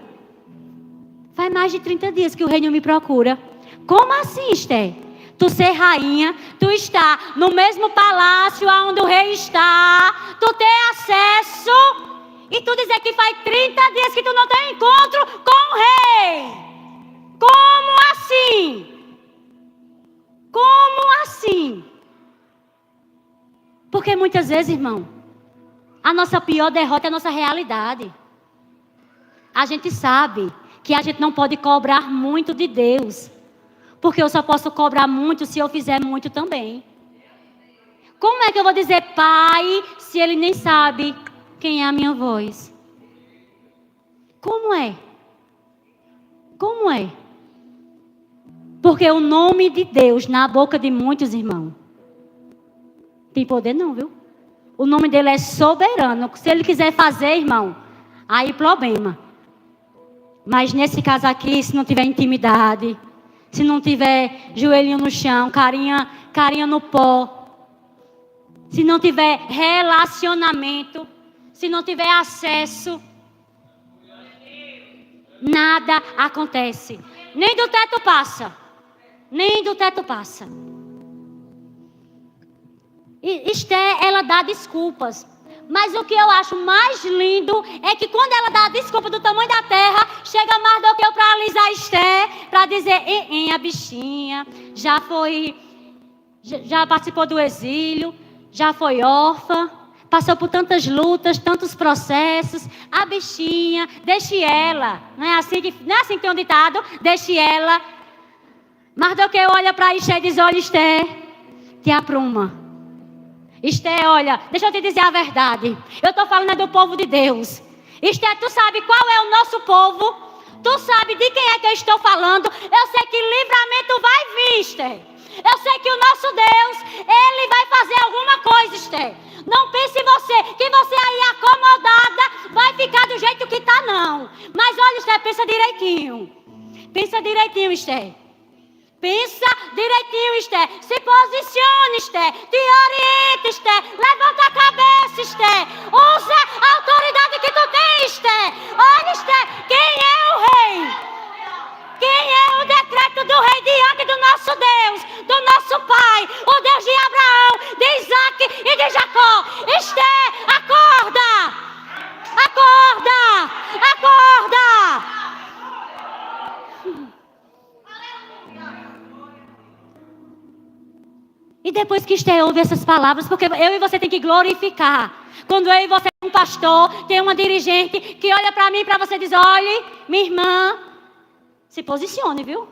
[SPEAKER 2] Faz mais de 30 dias que o rei não me procura. Como assim, Esther? Tu ser rainha, tu está no mesmo palácio onde o rei está, tu ter acesso... E tu dizer que faz 30 dias que tu não tem encontro com o rei. Como assim? Como assim? Porque muitas vezes, irmão, a nossa pior derrota é a nossa realidade. A gente sabe que a gente não pode cobrar muito de Deus. Porque eu só posso cobrar muito se eu fizer muito também. Como é que eu vou dizer pai se ele nem sabe quem é a minha voz? Como é? Como é? Porque o nome de Deus na boca de muitos, irmão, tem poder não, viu? O nome dele é soberano. Se ele quiser fazer, irmão, aí problema. Mas nesse caso aqui, se não tiver intimidade, se não tiver joelhinho no chão, carinha no pó, se não tiver relacionamento, se não tiver acesso, nada acontece. Nem do teto passa. Nem do teto passa. E Esther, ela dá desculpas. Mas o que eu acho mais lindo é que quando ela dá a desculpa do tamanho da terra, chega Mardoqueu para alisar Esther, para dizer, a bichinha já participou do exílio, já foi órfã, passou por tantas lutas, tantos processos. A bichinha, deixe ela. Não é assim que tem um ditado? Deixe ela. Mardoqueu olha para Esther e diz, olha Esther, te apruma. Esther, olha, deixa eu te dizer a verdade. Eu estou falando do povo de Deus. Esther, tu sabe qual é o nosso povo? Tu sabe de quem é que eu estou falando? Eu sei que livramento vai vir, Esther. Eu sei que o nosso Deus, Ele vai fazer alguma coisa, Esther. Não pense que você aí acomodada vai ficar do jeito que está, não. Mas olha, Esther, pensa direitinho. Pensa direitinho, Esther. Pensa direitinho, Esther. Se posicione, Esther. Te oriente, Esther. Levanta a cabeça, Esther. Usa a autoridade que tu tens, Esther. Olha, Esther, quem é o rei? Quem é o decreto do rei diante do nosso Deus, do nosso Pai, o Deus de Abraão, de Isaac e de Jacó? Esther, acorda! Acorda! Acorda! E depois que Esther ouve essas palavras, porque eu e você tem que glorificar. Quando eu e você tem um pastor, tem uma dirigente que olha para mim e para você e diz, olhe, minha irmã, se posicione, viu?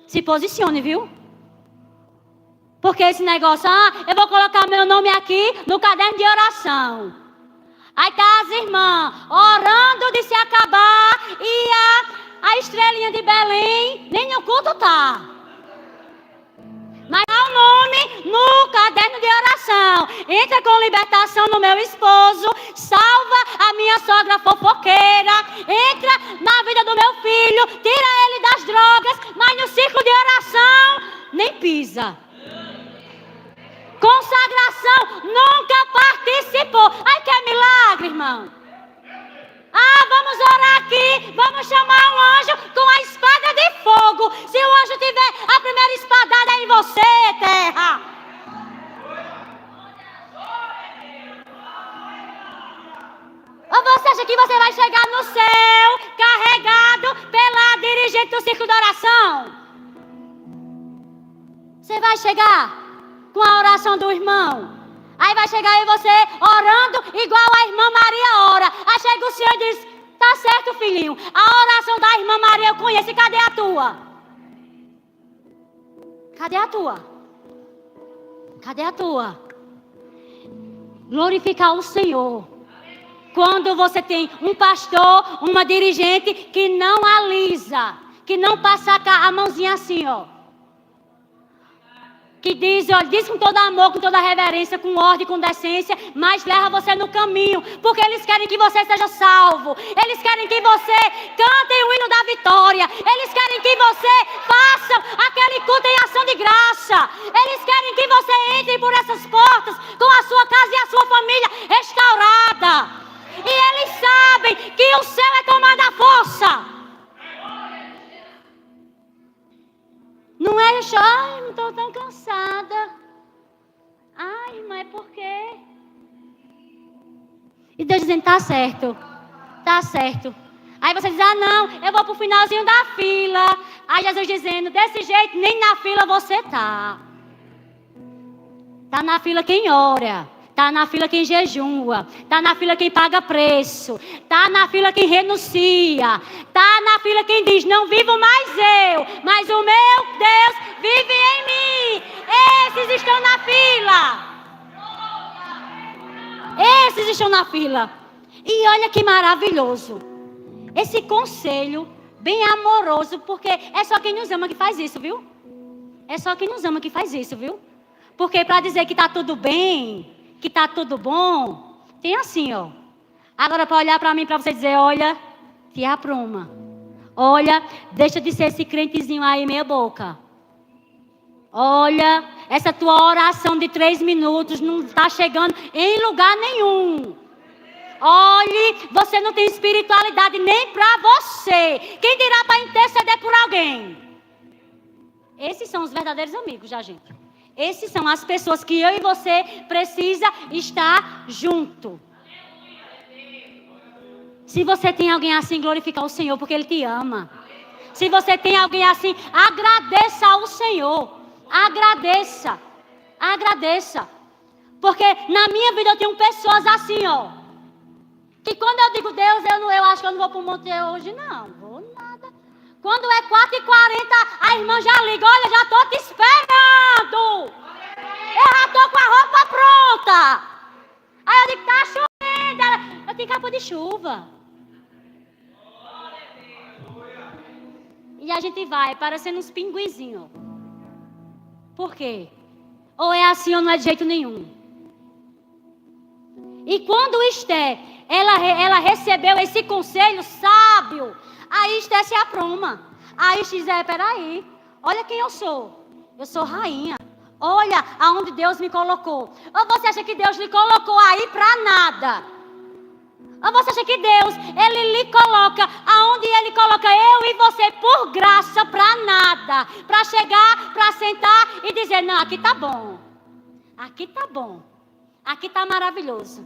[SPEAKER 2] Se posicione, viu? Porque esse negócio, eu vou colocar meu nome aqui no caderno de oração. Aí tá as irmãs orando de se acabar e a estrelinha de Belém nem no culto tá. Mas há um nome no caderno de oração. Entra com libertação no meu esposo. Salva a minha sogra fofoqueira. Entra na vida do meu filho. Tira ele das drogas. Mas no círculo de oração, nem pisa. Consagração, nunca participou. Ai, que milagre, irmão. Vamos orar aqui. Vamos chamar um anjo com a espada de fogo. Se o anjo tiver a primeira espadada em você, terra. Ou você acha que você vai chegar no céu carregado pela dirigente do círculo de oração? Você vai chegar com a oração do irmão. Aí vai chegar aí você orando igual a irmã Maria ora. Aí chega o Senhor e diz, tá certo, filhinho. A oração da irmã Maria eu conheço. E cadê a tua? Cadê a tua? Cadê a tua? Glorificar o Senhor. Quando você tem um pastor, uma dirigente que não alisa, que não passa a mãozinha assim, ó. Que diz, olha, diz com todo amor, com toda reverência, com ordem, com decência, mas leva você no caminho, porque eles querem que você seja salvo, eles querem que você cante o hino da vitória, eles querem que você faça aquele culto em ação de graça, eles querem que você entre por essas portas com a sua casa e a sua família restaurada, e eles sabem que o céu é tomado à força. Não é só, ai, não estou tão cansada. Ai, mas por quê? E Deus dizendo, tá certo. Tá certo. Aí você diz, ah não, eu vou pro finalzinho da fila. Aí Jesus dizendo, desse jeito nem na fila você tá. Tá na fila quem ora. Tá na fila quem jejua. Tá na fila quem paga preço. Tá na fila quem renuncia. Tá na fila quem diz, não vivo mais eu, mas o meu Deus vive em mim. Esses estão na fila. Esses estão na fila. E olha que maravilhoso. Esse conselho bem amoroso, porque é só quem nos ama que faz isso, viu? É só quem nos ama que faz isso, viu? Porque para dizer que tá tudo bem, que tá tudo bom, tem assim, ó. Agora para olhar para mim, para você dizer, olha, te apruma. Olha, deixa de ser esse crentezinho aí meia boca. Olha, essa tua oração de 3 minutos não está chegando em lugar nenhum. Olhe, você não tem espiritualidade nem para você. Quem dirá para interceder por alguém? Esses são os verdadeiros amigos da gente. Esses são as pessoas que eu e você precisa estar junto. Se você tem alguém assim, glorificar o Senhor, porque Ele te ama. Se você tem alguém assim, agradeça ao Senhor. Agradeça. Agradeça. Porque na minha vida eu tenho pessoas assim, ó. Que quando eu digo, Deus, eu acho que eu não vou para o monte hoje, não. Vou nada. Quando é 4h40, a irmã já liga, olha, já estou te esperando. Eu já estou com a roupa pronta. Aí eu digo, tá chovendo. Eu tenho capa de chuva. E a gente vai, parecendo uns pinguizinhos. Por quê? Ou é assim ou não é de jeito nenhum. E quando Esther, ela recebeu esse conselho sábio, aí Esther se apruma. Aí Esther diz, peraí, olha quem eu sou. Eu sou rainha. Olha aonde Deus me colocou. Ou você acha que Deus lhe colocou aí para nada? Ou você acha que Deus, Ele lhe coloca aonde Ele coloca eu e você por graça para nada? Para chegar, para sentar e dizer, não, aqui tá bom. Aqui tá bom. Aqui tá maravilhoso.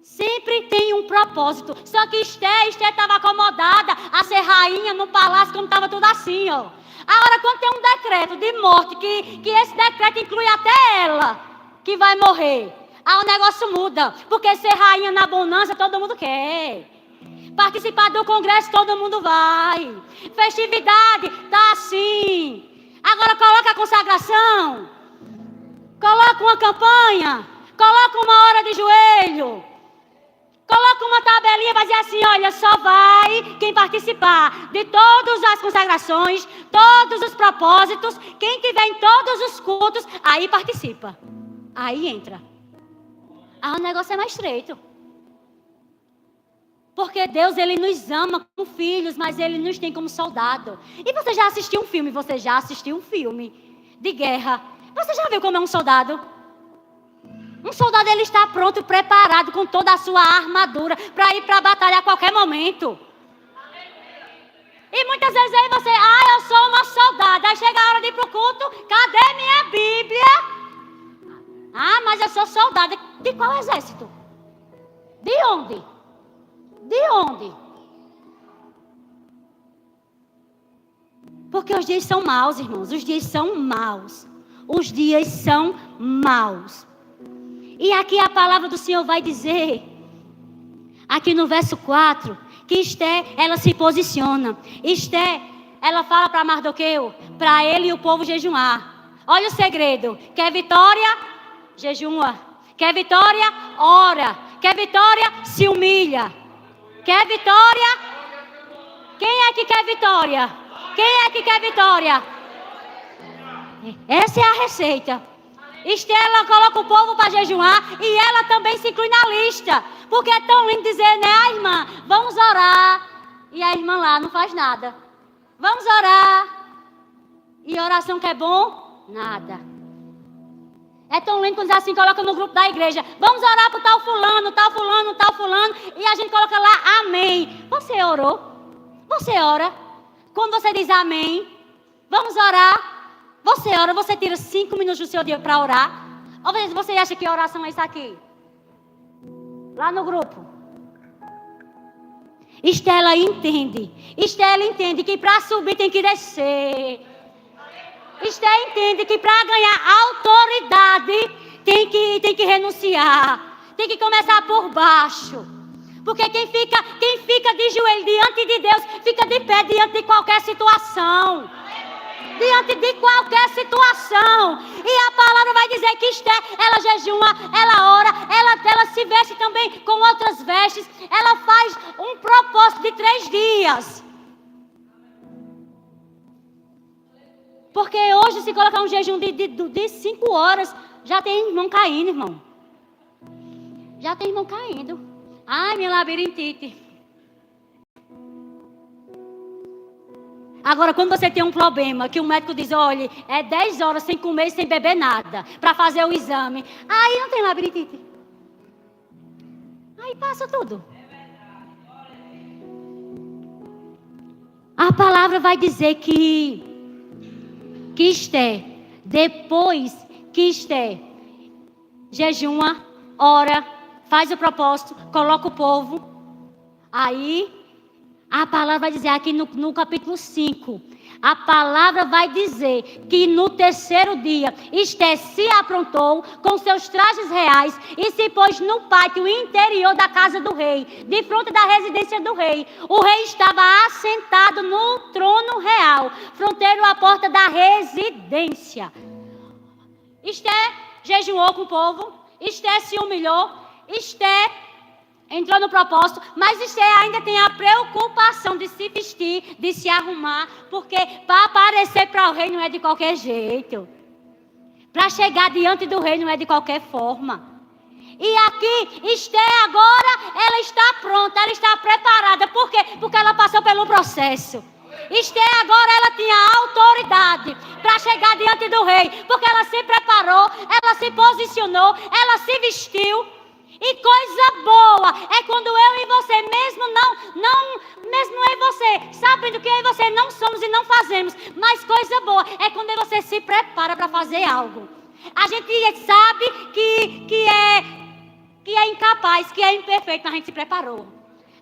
[SPEAKER 2] Sempre tem um propósito. Só que Esther estava acomodada a ser rainha no palácio, como estava tudo assim, ó. Agora, quando tem um decreto de morte, que esse decreto inclui até ela, que vai morrer, aí o negócio muda. Porque ser rainha na bonança, todo mundo quer. Participar do congresso, todo mundo vai. Festividade, tá assim. Agora, coloca a consagração. Coloca uma campanha. Coloca uma hora de joelho. Coloca uma tabelinha para dizer assim, olha, só vai quem participar de todas as consagrações, todos os propósitos, quem tiver em todos os cultos, aí participa. Aí entra. Aí o negócio é mais estreito. Porque Deus, Ele nos ama como filhos, mas Ele nos tem como soldado. E você já assistiu um filme? Você já assistiu um filme de guerra? Você já viu como é um soldado? Um soldado, ele está pronto, preparado com toda a sua armadura para ir para a batalha a qualquer momento. E muitas vezes aí você, eu sou uma soldada. Aí chega a hora de ir para o culto, cadê minha Bíblia? Mas eu sou soldada. De qual exército? De onde? De onde? Porque os dias são maus, irmãos. Os dias são maus. Os dias são maus. E aqui a palavra do Senhor vai dizer, aqui no verso 4, que Esther, ela se posiciona. Esther, ela fala para Mardoqueu, para ele e o povo jejuar. Olha o segredo. Quer vitória? Jejua. Quer vitória? Ora. Quer vitória? Se humilha. Quer vitória? Quem é que quer vitória? Quem é que quer vitória? Essa é a receita. Estela coloca o povo para jejuar e ela também se inclui na lista. Porque é tão lindo dizer, né, a irmã, vamos orar. E a irmã lá não faz nada. Vamos orar. E oração que é bom? Nada. É tão lindo quando assim coloca no grupo da igreja. Vamos orar por tal fulano, tal fulano, tal fulano. E a gente coloca lá, amém. Você orou? Você ora? Quando você diz amém, vamos orar. Você ora, você tira 5 minutos do seu dia para orar. Ou você acha que oração é isso aqui? Lá no grupo. Estela entende. Estela entende que para subir tem que descer. Estela entende que para ganhar autoridade tem que renunciar. Tem que começar por baixo. Porque quem fica de joelho diante de Deus, fica de pé diante de qualquer situação. Diante de qualquer situação. E a palavra vai dizer que Esther, ela jejua, ela ora, ela se veste também com outras vestes. Ela faz um propósito de 3 dias. Porque hoje, se colocar um jejum de 5 horas, já tem irmão caindo, irmão. Já tem irmão caindo. Ai, minha labirintite. Agora, quando você tem um problema, que o médico diz, olha, é 10 horas sem comer e sem beber nada, para fazer o exame. Aí não tem labirintite. Aí passa tudo. A palavra vai dizer que Esther, depois que Esther jejua, ora, faz o propósito, coloca o povo, aí a palavra vai dizer aqui no capítulo 5, a palavra vai dizer que no 3º dia, Esther se aprontou com seus trajes reais e se pôs no pátio interior da casa do rei, de frente da residência do rei. O rei estava assentado no trono real, fronteiro à porta da residência. Esther jejuou com o povo, Esther se humilhou, Esther entrou no propósito, mas Esther ainda tem a preocupação de se vestir, de se arrumar, porque para aparecer para o rei não é de qualquer jeito. Para chegar diante do rei não é de qualquer forma. E aqui, Esther agora, ela está pronta, ela está preparada. Por quê? Porque ela passou pelo processo. Esther agora, ela tinha autoridade para chegar diante do rei, porque ela se preparou, ela se posicionou, ela se vestiu. E coisa boa é quando eu e você, mesmo eu e você, sabendo que eu e você não somos e não fazemos, mas coisa boa é quando você se prepara para fazer algo. A gente sabe que é incapaz, que é imperfeito, mas a gente se preparou.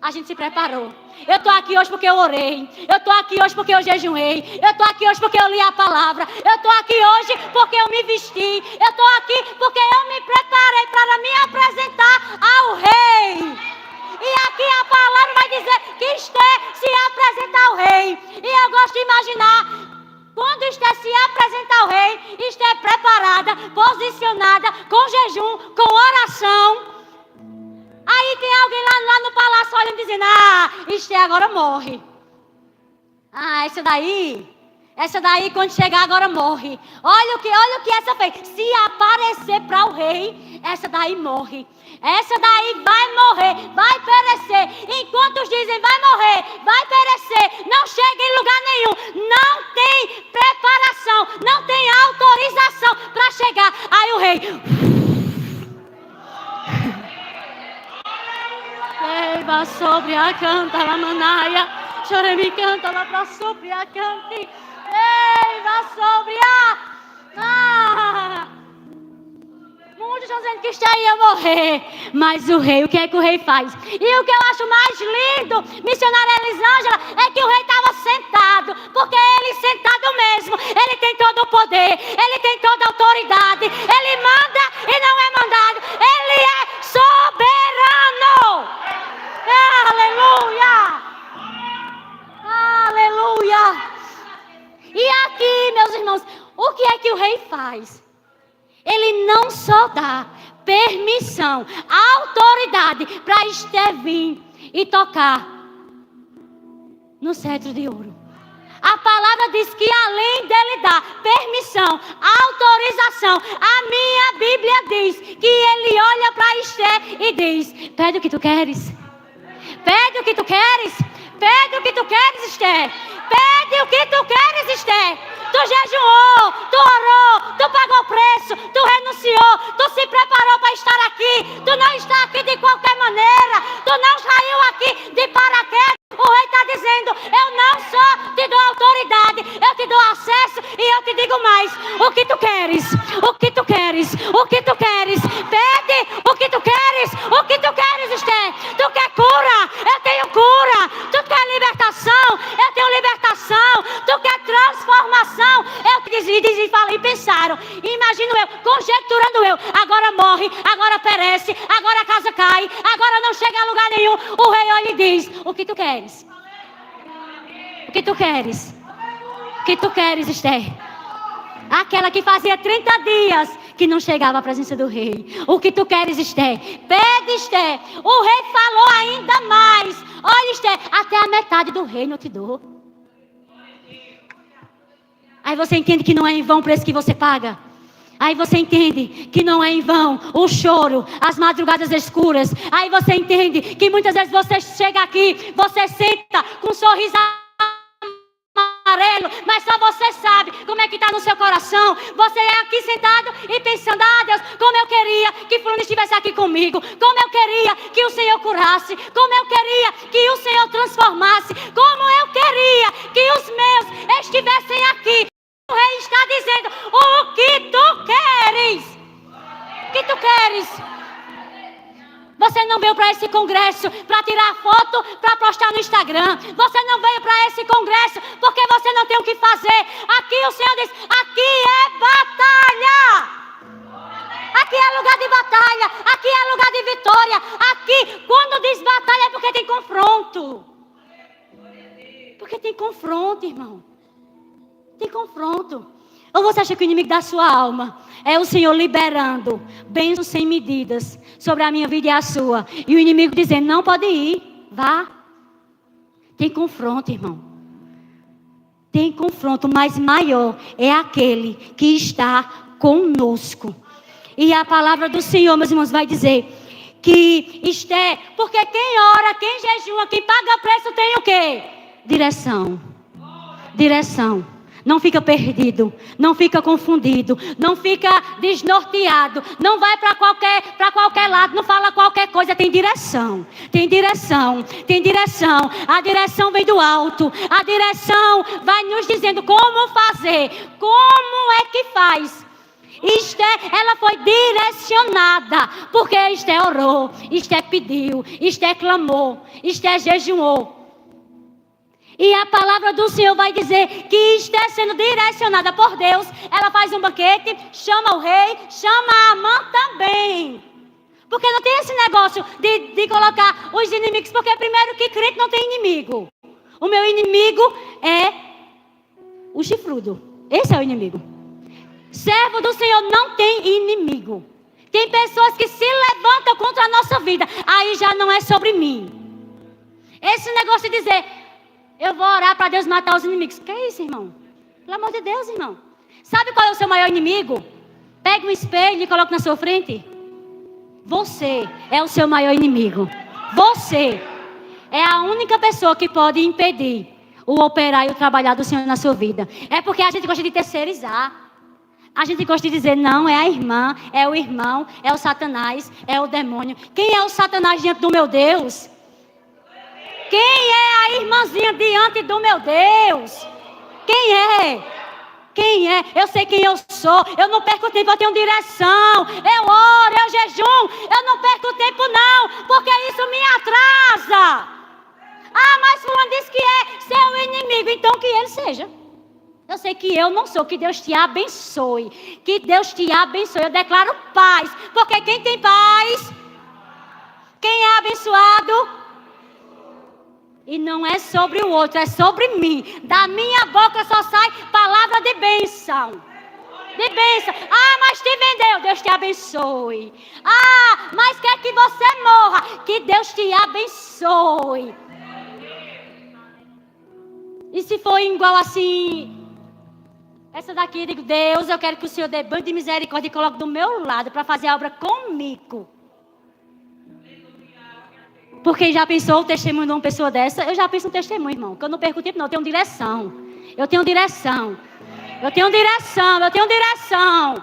[SPEAKER 2] A gente se preparou. Eu estou aqui hoje porque eu orei. Eu estou aqui hoje porque eu jejuei. Eu estou aqui hoje porque eu li a palavra. Eu estou aqui hoje porque eu me vesti. Eu estou aqui porque eu me preparei para me apresentar ao rei. E aqui a palavra vai dizer que Esther se apresenta ao rei. E eu gosto de imaginar, quando Esther se apresenta ao rei, Esther preparada, posicionada, com jejum, com oração. Aí tem alguém lá no palácio olhando e dizendo, Esther agora morre. Essa daí quando chegar agora morre. Olha o que essa fez. Se aparecer para o rei, essa daí morre. Essa daí vai morrer, vai perecer. Enquanto dizem vai morrer, vai perecer, não chega em lugar nenhum. Não tem preparação, não tem autorização para chegar. Aí o rei... Leva sobre a canta la manaia, chore me canta lá para sobre a cante, leva sobre a. Muitos estão dizendo que Esther ia morrer, mas o rei, o que é que o rei faz? E o que eu acho mais lindo, missionária Elisângela, é que o rei estava sentado, porque ele sentado mesmo, ele tem todo o poder, ele tem toda a autoridade, ele manda e não é mandado, ele é soberano. Aleluia! Aleluia! faz? Ele não só dá permissão, autoridade para Esther vir e tocar no cetro de ouro. A palavra diz que além dele dar permissão, autorização, a minha Bíblia diz que ele olha para Esther e diz: pede o que tu queres. Pede o que tu queres. Pede o que tu queres, Esther. Pede o que tu queres, Esther. Tu jejuou, tu orou, tu pagou preço, tu renunciou, tu se preparou para estar aqui. Tu não está aqui de qualquer maneira. Tu não saiu aqui de paraquedas. O rei está dizendo: eu não só te dou autoridade, eu te dou acesso e eu te digo mais. O que tu queres? O que tu queres? O que tu queres? Pede o que tu queres. O que tu queres, Esther? Tu quer cura? Eu tenho cura. Tu quer libertação? Eu tenho libertação. Tu quer transformação? Eu te disse e falei, e pensaram, imagino eu, conjecturando eu, agora morre, agora perece, agora a casa cai, agora não chega a lugar nenhum. O rei olha e diz: o que tu queres? O que tu queres? O que tu queres, Esther? Aquela que fazia 30 dias que não chegava à presença do rei. O que tu queres, Esther? Pede, Esther. O rei falou ainda mais: olha, Esther, até a metade do reino eu te dou. Aí você entende que não é em vão o preço que você paga. Aí você entende que não é em vão o choro, as madrugadas escuras. Aí você entende que muitas vezes você chega aqui, você senta com um sorriso amarelo, mas só você sabe como é que está no seu coração. Você é aqui sentado e pensando: ah, Deus, como eu queria que fulano estivesse aqui comigo, como eu queria que o Senhor curasse, como eu queria que o Senhor transformasse, como eu queria que os meus estivessem aqui. O rei está dizendo: o que tu queres? O que tu queres? Você não veio para esse congresso para tirar foto, para postar no Instagram. Você não veio para esse congresso porque você não tem o que fazer. Aqui o Senhor diz: aqui é batalha. Aqui é lugar de batalha. Aqui é lugar de vitória. Aqui, quando diz batalha, é porque tem confronto. Porque tem confronto, irmão. Tem confronto. Ou você acha que o inimigo da sua alma é o Senhor liberando bênçãos sem medidas sobre a minha vida e a sua, e o inimigo dizendo: não pode ir, vá. Tem confronto, irmão. Tem confronto, mas maior é aquele que está conosco. E a palavra do Senhor, meus irmãos, vai dizer que Esther, porque quem ora, quem jejua, quem paga preço tem o quê? Direção. Direção. Não fica perdido, não fica confundido, não fica desnorteado, não vai para qualquer lado, não fala qualquer coisa. Tem direção, tem direção, tem direção. A direção vem do alto, a direção vai nos dizendo como fazer, como é que faz. Esther, ela foi direcionada, porque Esther orou, Esther pediu, Esther clamou, Esther jejuou. E a palavra do Senhor vai dizer que Esther, sendo direcionada por Deus, ela faz um banquete, chama o rei, chama a Amã também. Porque não tem esse negócio de colocar os inimigos, porque primeiro que crente não tem inimigo. O meu inimigo é o chifrudo. Esse é o inimigo. Servo do Senhor não tem inimigo. Tem pessoas que se levantam contra a nossa vida. Aí já não é sobre mim. Esse negócio de dizer: eu vou orar para Deus matar os inimigos. Que é isso, irmão? Pelo amor de Deus, irmão. Sabe qual é o seu maior inimigo? Pegue um espelho e coloque na sua frente. Você é o seu maior inimigo. Você é a única pessoa que pode impedir o operar e o trabalhar do Senhor na sua vida. É porque a gente gosta de terceirizar. A gente gosta de dizer: não, é a irmã, é o irmão, é o Satanás, é o demônio. Quem é o Satanás diante do meu Deus? Quem é a irmãzinha diante do meu Deus? Quem é? Quem é? Eu sei quem eu sou. Eu não perco tempo, eu tenho direção. Eu oro, eu jejum. Eu não perco tempo não, porque isso me atrasa. Ah, mas fulano diz que é seu inimigo, então que ele seja. Eu sei que eu não sou. Que Deus te abençoe. Que Deus te abençoe. Eu declaro paz, porque quem tem paz, quem é abençoado, e não é sobre o outro, é sobre mim. Da minha boca só sai palavra de bênção. de bênção. Ah, mas te vendeu, Deus te abençoe. Ah, mas quer que você morra, que Deus te abençoe. E se for igual assim, essa daqui, eu digo, Deus, eu quero que o Senhor dê banho de misericórdia e coloque do meu lado para fazer a obra comigo. Porque já pensou o testemunho de uma pessoa dessa? Eu já penso no testemunho, irmão, que eu não perco tempo não, eu tenho direção. Eu tenho direção. Eu tenho direção, eu tenho direção.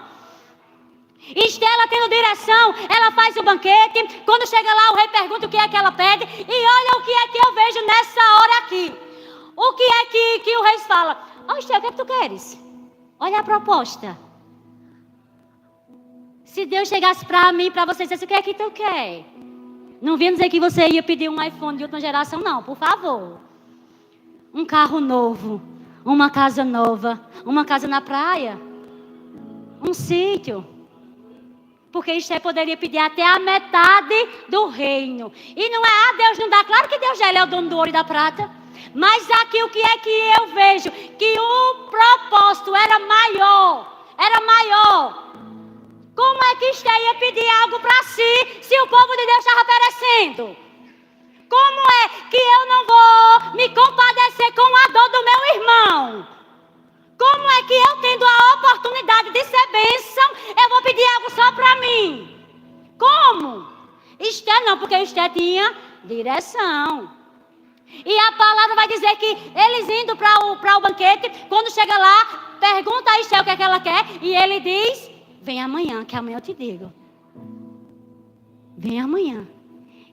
[SPEAKER 2] Estela tendo direção, ela faz o banquete. Quando chega lá, o rei pergunta o que é que ela pede. E olha o que é que eu vejo nessa hora aqui. O que é que o rei fala? Ó, Estela, o que é que tu queres? Olha a proposta. Se Deus chegasse para mim, para você, dissesse, o que é que tu quer? Não vinha dizer que você ia pedir um iPhone de última geração, não, por favor. Um carro novo, uma casa nova, uma casa na praia, um sítio. Porque Esther poderia pedir até a metade do reino. E não é, Deus não dá. Claro que Deus já é o dono do ouro e da prata. Mas aqui o que é que eu vejo? Que o propósito era maior. Era maior. Como é que Esther ia pedir algo para si, se o povo de Deus estava perecendo? Como é que eu não vou me compadecer com a dor do meu irmão? Como é que eu, tendo a oportunidade de ser bênção, eu vou pedir algo só para mim? Como? Esther não, porque Esther tinha direção. E a palavra vai dizer que eles indo para o banquete, quando chega lá, pergunta a Esther o que é que ela quer, e ele diz, vem amanhã, que amanhã eu te digo. Vem amanhã.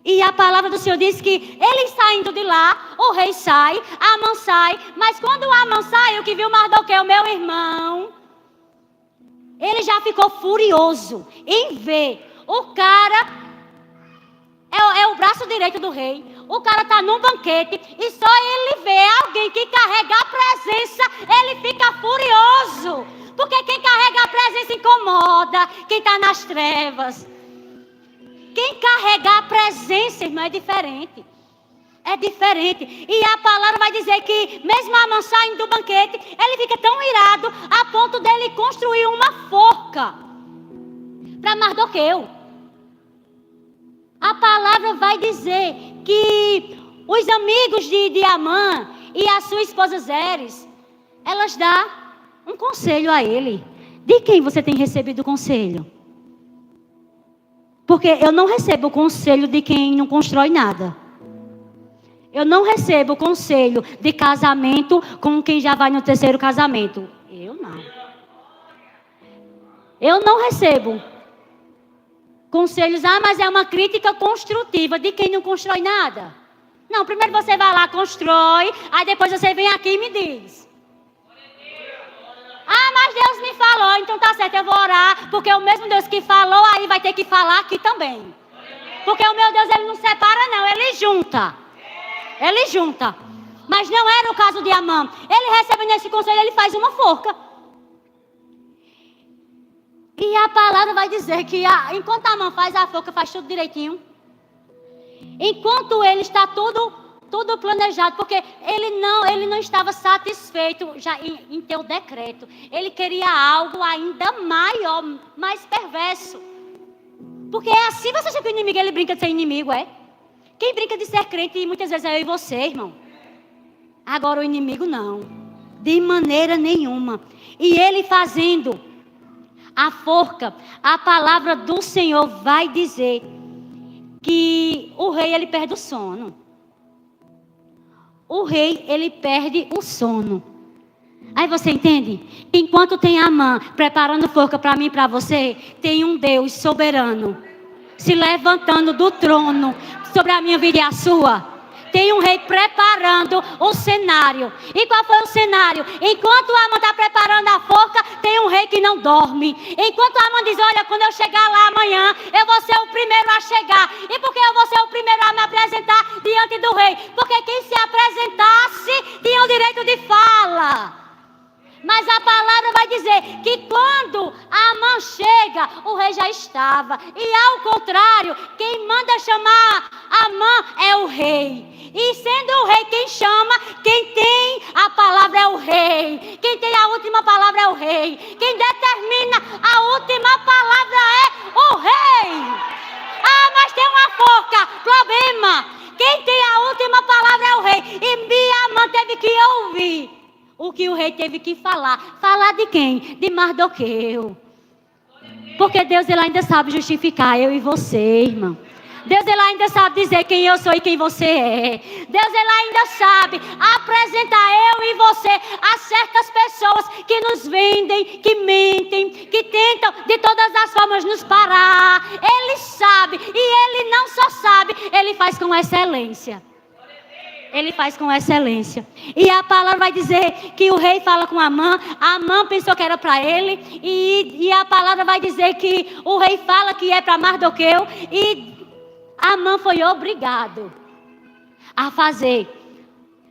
[SPEAKER 2] E a palavra do Senhor diz que ele saindo de lá, o rei sai, Amã sai. Mas quando o Amã sai, o que viu Mardoqueu, meu irmão, ele já ficou furioso em ver. O cara é o braço direito do rei. O cara está num banquete e só ele vê alguém que carrega a presença, ele fica furioso. Porque quem carrega a presença incomoda, quem está nas trevas. Quem carregar a presença, irmão, é diferente. É diferente. E a palavra vai dizer que, mesmo Amã saindo do banquete, ele fica tão irado a ponto dele construir uma forca para Mardoqueu. A palavra vai dizer que os amigos de Amã e a sua esposa Zeres, elas dão um conselho a ele. De quem você tem recebido conselho? Porque eu não recebo conselho de quem não constrói nada. Eu não recebo conselho de casamento com quem já vai no terceiro casamento. Eu não. Eu não recebo conselhos, mas é uma crítica construtiva de quem não constrói nada. Não, primeiro você vai lá, constrói, aí depois você vem aqui e me diz. Mas Deus me falou, então tá certo, eu vou orar, porque o mesmo Deus que falou, aí vai ter que falar aqui também. Porque o meu Deus, ele não separa não, ele junta. Ele junta. Mas não era o caso de Amã. Ele recebe nesse conselho, ele faz uma forca. E a palavra vai dizer que enquanto Amã faz a forca, faz tudo direitinho. Enquanto ele está tudo planejado, porque ele não estava satisfeito já em ter o decreto. Ele queria algo ainda maior, mais perverso. Porque é assim, você acha que o inimigo, ele brinca de ser inimigo, é? Quem brinca de ser crente, muitas vezes é eu e você, irmão. Agora o inimigo não. De maneira nenhuma. E ele fazendo a forca, a palavra do Senhor vai dizer que o rei, ele perde o sono. O rei, ele perde o sono. Aí você entende? Enquanto tem Amã preparando forca para mim e para você, tem um Deus soberano se levantando do trono sobre a minha vida e a sua. Tem um rei preparando o cenário. E qual foi o cenário? Enquanto Amã está preparando a forca, tem um rei que não dorme. Enquanto Amã diz, olha, quando eu chegar lá amanhã, eu vou ser o primeiro a chegar. E por que eu vou ser o primeiro a me apresentar diante do rei? Porque quem se apresentasse tinha o direito de fala. Mas a palavra vai dizer que quando Amã chega, o rei já estava. E ao contrário, quem manda chamar Amã é o rei. E sendo o rei quem chama, quem tem a palavra é o rei. Quem tem a última palavra é o rei. Quem determina a última palavra é o rei. Ah, mas tem uma foca, problema. Quem tem a última palavra é o rei. E Amã teve que ouvir o que o rei teve que falar. Falar de quem? De Mardoqueu. Porque Deus ele ainda sabe justificar eu e você, irmão. Deus ele ainda sabe dizer quem eu sou e quem você é. Deus ele ainda sabe apresentar eu e você a certas pessoas que nos vendem, que mentem, que tentam de todas as formas nos parar. Ele sabe, e ele não só sabe, ele faz com excelência. Ele faz com excelência. E a palavra vai dizer que o rei fala com Amã. Amã pensou que era para ele. E a palavra vai dizer que o rei fala que é para Mardoqueu. E Amã foi obrigado a fazer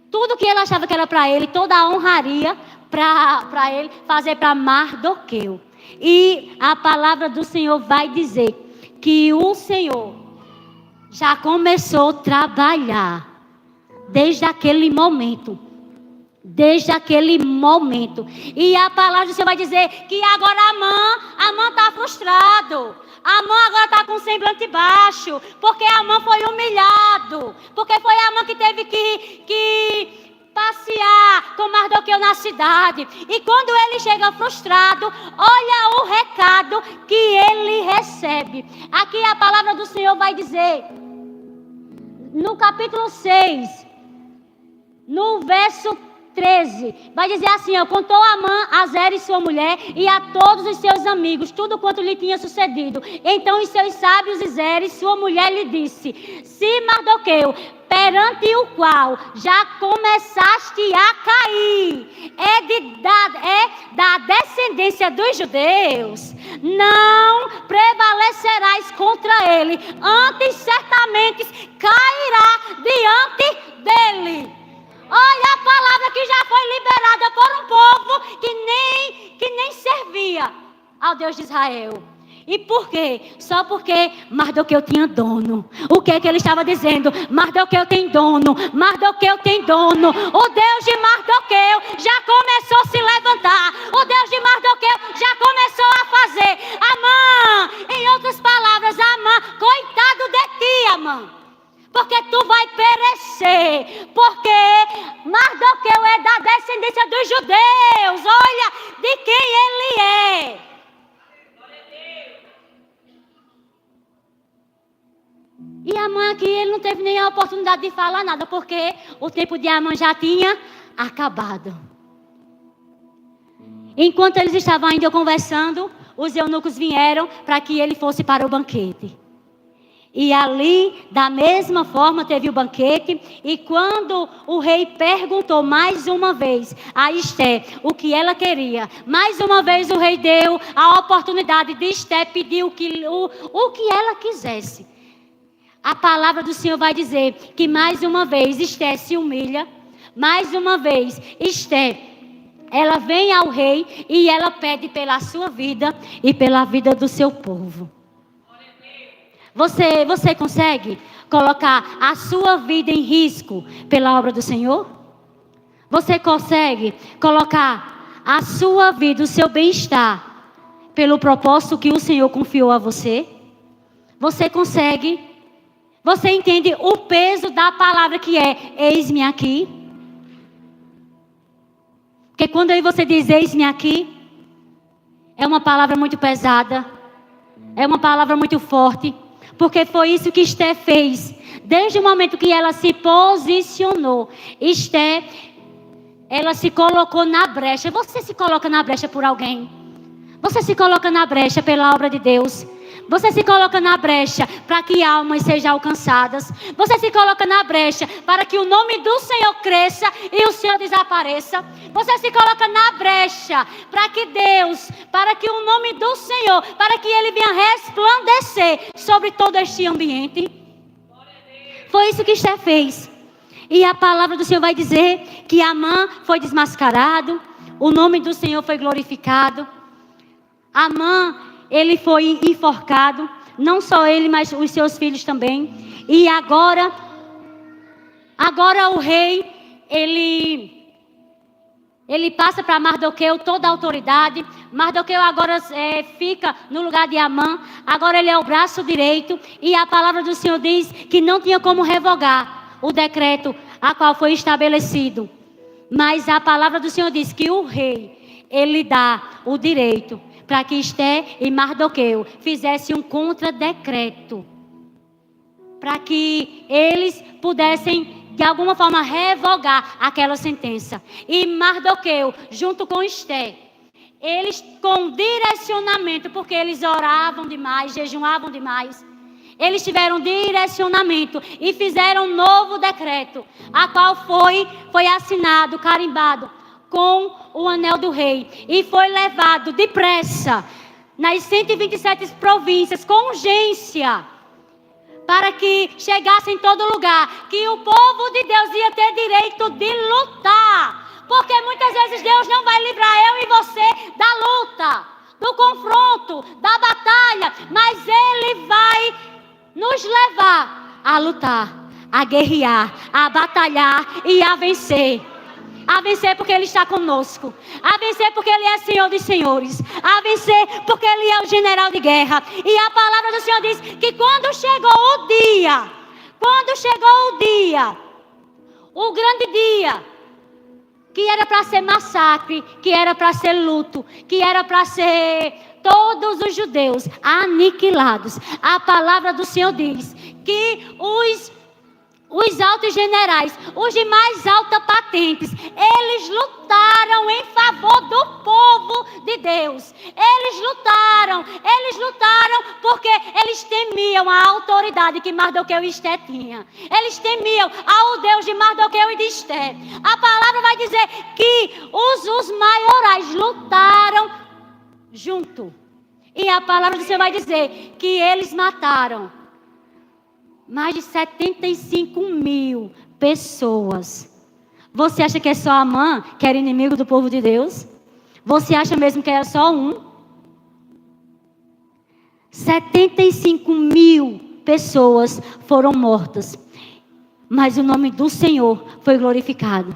[SPEAKER 2] tudo que ele achava que era para ele. Toda a honraria para ele fazer para Mardoqueu. E a palavra do Senhor vai dizer que o Senhor já começou a trabalhar. Desde aquele momento. E a palavra do Senhor vai dizer que agora Amã está frustrado. Amã agora está com o semblante baixo. Porque Amã foi humilhado. Porque foi Amã que teve que passear com Mardoqueu na cidade. E quando ele chega frustrado, olha o recado que ele recebe. Aqui a palavra do Senhor vai dizer, no capítulo 6, no verso 13, vai dizer assim, contou Amã a Zera e sua mulher e a todos os seus amigos, tudo quanto lhe tinha sucedido. Então os seus sábios e Zera e sua mulher lhe disse, se Mardoqueu, perante o qual já começaste a cair, é da descendência dos judeus, não prevalecerás contra ele, antes certamente cairá diante dele. Olha a palavra que já foi liberada por um povo que nem servia ao Deus de Israel. E por quê? Só porque Mardoqueu tinha dono. O que é que ele estava dizendo? Mardoqueu tem dono. Mardoqueu tem dono. O Deus de Mardoqueu já começou a se levantar. O Deus de Mardoqueu já começou a fazer. Amã, em outras palavras, Amã, coitado de ti, Amã. Porque tu vai perecer. Porque Mardoqueu é da descendência dos judeus. Olha de quem ele é. E Amã aqui, ele não teve nem a oportunidade de falar nada. Porque o tempo de Amã já tinha acabado. Enquanto eles estavam ainda conversando, os eunucos vieram para que ele fosse para o banquete. E ali, da mesma forma, teve o banquete. E quando o rei perguntou mais uma vez a Esté o que ela queria, mais uma vez o rei deu a oportunidade de Esté pedir o que ela quisesse. A palavra do Senhor vai dizer que mais uma vez Esté se humilha. Mais uma vez Esté, ela vem ao rei e ela pede pela sua vida e pela vida do seu povo. Você consegue colocar a sua vida em risco pela obra do Senhor? Você consegue colocar a sua vida, o seu bem-estar, pelo propósito que o Senhor confiou a você? Você consegue? Você entende o peso da palavra que é eis-me aqui? Porque quando você diz eis-me aqui, é uma palavra muito pesada, é uma palavra muito forte. Porque foi isso que Esté fez. Desde o momento que ela se posicionou. Esté, ela se colocou na brecha. Você se coloca na brecha por alguém? Você se coloca na brecha pela obra de Deus? Você se coloca na brecha para que almas sejam alcançadas? Você se coloca na brecha para que o nome do Senhor cresça e o Senhor desapareça? Você se coloca na brecha para que Deus, para que o nome do Senhor, para que Ele venha resplandecer sobre todo este ambiente? Foi isso que Esté fez. E a palavra do Senhor vai dizer que Amã foi desmascarado. o nome do Senhor foi glorificado. Amã, ele foi enforcado, não só ele, mas os seus filhos também. E agora o rei, ele passa para Mardoqueu toda a autoridade. Mardoqueu agora fica no lugar de Amã. Agora ele é o braço direito. E a palavra do Senhor diz que não tinha como revogar o decreto a qual foi estabelecido. Mas a palavra do Senhor diz que o rei, ele dá o direito para que Esté e Mardoqueu fizessem um contradecreto, para que eles pudessem de alguma forma revogar aquela sentença. E Mardoqueu, junto com Esté, eles com direcionamento, porque eles oravam demais, jejuavam demais, eles tiveram direcionamento e fizeram um novo decreto, a qual foi assinado, carimbado com o anel do rei, e foi levado depressa nas 127 províncias com urgência, para que chegasse em todo lugar, que o povo de Deus ia ter direito de lutar, porque muitas vezes Deus não vai livrar eu e você da luta, do confronto, da batalha, mas Ele vai nos levar a lutar, a guerrear, a batalhar e a vencer. A vencer porque Ele está conosco. A vencer porque Ele é Senhor dos senhores. A vencer porque Ele é o general de guerra. E a palavra do Senhor diz que quando chegou o dia, o grande dia, que era para ser massacre, que era para ser luto, que era para ser todos os judeus aniquilados, a palavra do Senhor diz que os altos generais, os de mais alta patentes, eles lutaram em favor do povo de Deus. Eles lutaram porque eles temiam a autoridade que Mardoqueu e Esté tinham. Eles temiam ao Deus de Mardoqueu e de Esté. A palavra vai dizer que os maiorais lutaram junto. E a palavra do Senhor vai dizer que eles mataram mais de 75 mil pessoas. Você acha que é só Amã que era inimigo do povo de Deus? Você acha mesmo que era só um? 75 mil pessoas foram mortas, mas o nome do Senhor foi glorificado.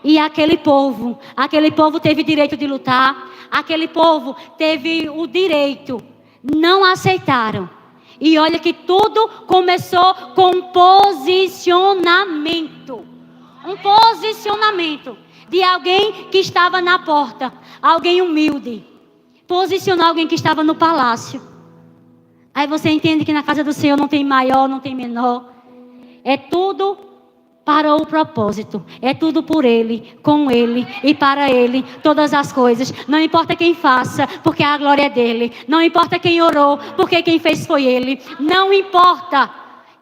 [SPEAKER 2] E aquele povo teve direito de lutar, aquele povo teve o direito, não aceitaram. E olha que tudo começou com um posicionamento de alguém que estava na porta, alguém humilde, posicionar alguém que estava no palácio. Aí você entende que na casa do Senhor não tem maior, não tem menor, é tudo para o propósito, é tudo por Ele, com Ele e para Ele, todas as coisas. Não importa quem faça, porque a glória é dEle. Não importa quem orou, porque quem fez foi Ele. Não importa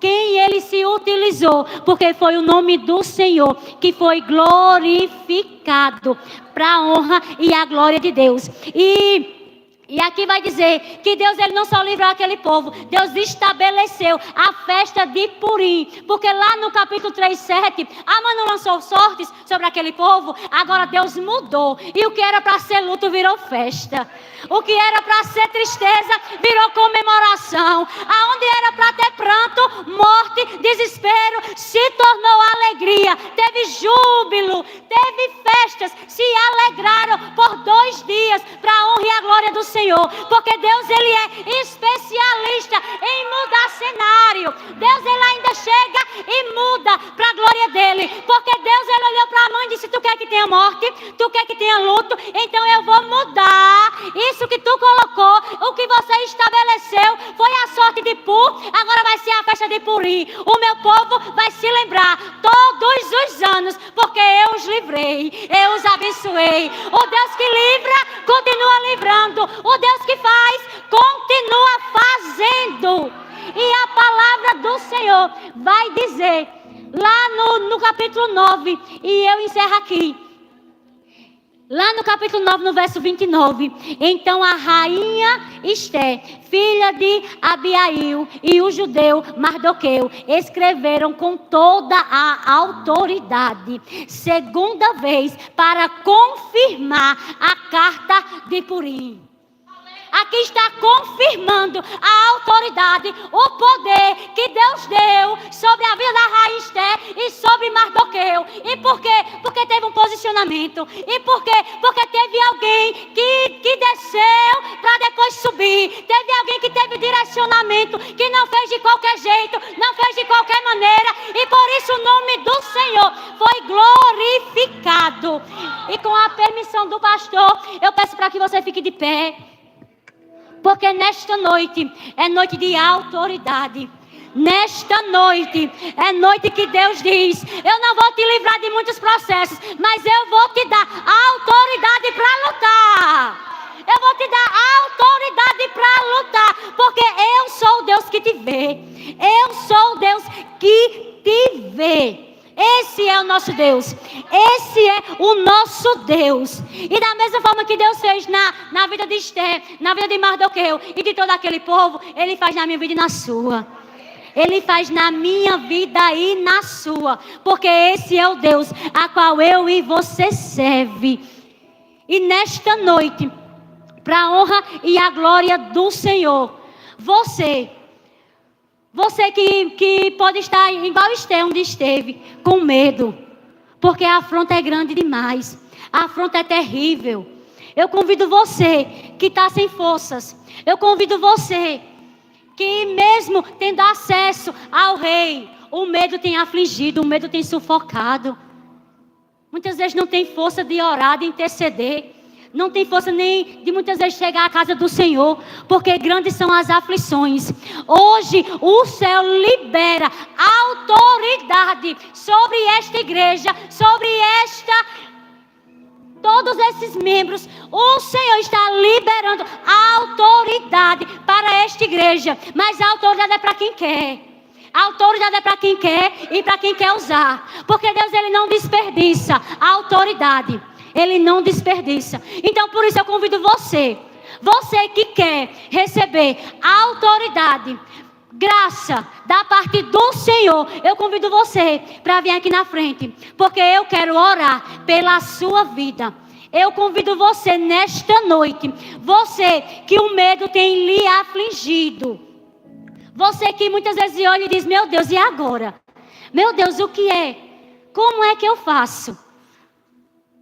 [SPEAKER 2] quem Ele se utilizou, porque foi o nome do Senhor que foi glorificado para a honra e a glória de Deus. E aqui vai dizer que Deus, Ele não só livrou aquele povo, Deus estabeleceu a festa de Purim, porque lá no capítulo 3:7, Amã não lançou sortes sobre aquele povo, agora Deus mudou, e o que era para ser luto virou festa, o que era para ser tristeza virou comemoração, aonde era para ter pranto, morte, desespero, se tornou alegria, teve júbilo, teve festas, se alegraram por 2 dias, para a honra e a glória do Senhor, porque Deus, Ele é especialista em mudar cenário. Deus, Ele ainda chega e muda para a glória dEle, porque Deus, Ele olhou para a mãe e disse: tu quer que tenha morte? Tu quer que tenha luto? Então eu vou mudar isso que tu colocou, o que você estabeleceu foi a sorte de Pur, agora vai ser a festa de Purim. O meu povo vai se lembrar todos os anos, porque eu os livrei, eu os abençoei. O Deus que livra, continua livrando. O Deus que faz, continua fazendo. E a palavra do Senhor vai dizer, lá no capítulo 9, e eu encerro aqui, Lá no capítulo 9, no verso 29, então a rainha Esté, filha de Abiail, e o judeu Mardoqueu escreveram com toda a autoridade, segunda vez, para confirmar a carta de Purim. Aqui está confirmando a autoridade, o poder que Deus deu sobre a vida da rainha Esté e sobre Mardoqueu. E por quê? Porque teve um posicionamento. E por quê? Porque teve alguém que desceu para depois subir. Teve alguém que teve direcionamento, que não fez de qualquer jeito, não fez de qualquer maneira. E por isso o nome do Senhor foi glorificado. E com a permissão do pastor, eu peço para que você fique de pé. Porque nesta noite é noite de autoridade. Nesta noite é noite que Deus diz: eu não vou te livrar de muitos processos, mas eu vou te dar autoridade para lutar. Eu vou te dar autoridade para lutar. Porque eu sou o Deus que te vê. Eu sou o Deus que te vê. Esse é o nosso Deus. Esse é o nosso Deus. E da mesma forma que Deus fez na vida de Esté, na vida de Mardoqueu e de todo aquele povo, Ele faz na minha vida e na sua. Ele faz na minha vida e na sua. Porque esse é o Deus a qual eu e você serve. E nesta noite, para a honra e a glória do Senhor, você que pode estar igual Esté, onde esteve, com medo, porque a afronta é grande demais, a afronta é terrível. Eu convido você que está sem forças, eu convido você que mesmo tendo acesso ao rei, o medo tem afligido, o medo tem sufocado. Muitas vezes não tem força de orar, de interceder. Não tem força nem de muitas vezes chegar à casa do Senhor, porque grandes são as aflições. Hoje o céu libera autoridade sobre esta igreja, sobre todos esses membros. O Senhor está liberando autoridade para esta igreja, mas a autoridade é para quem quer. A autoridade é para quem quer e para quem quer usar, porque Deus, Ele não desperdiça a autoridade. Ele não desperdiça. Então por isso eu convido você que quer receber a autoridade, graça da parte do Senhor, eu convido você para vir aqui na frente, porque eu quero orar pela sua vida. Eu convido você nesta noite, você que o medo tem lhe afligido, você que muitas vezes olha e diz: meu Deus, e agora? Meu Deus, o que é? Como é que eu faço?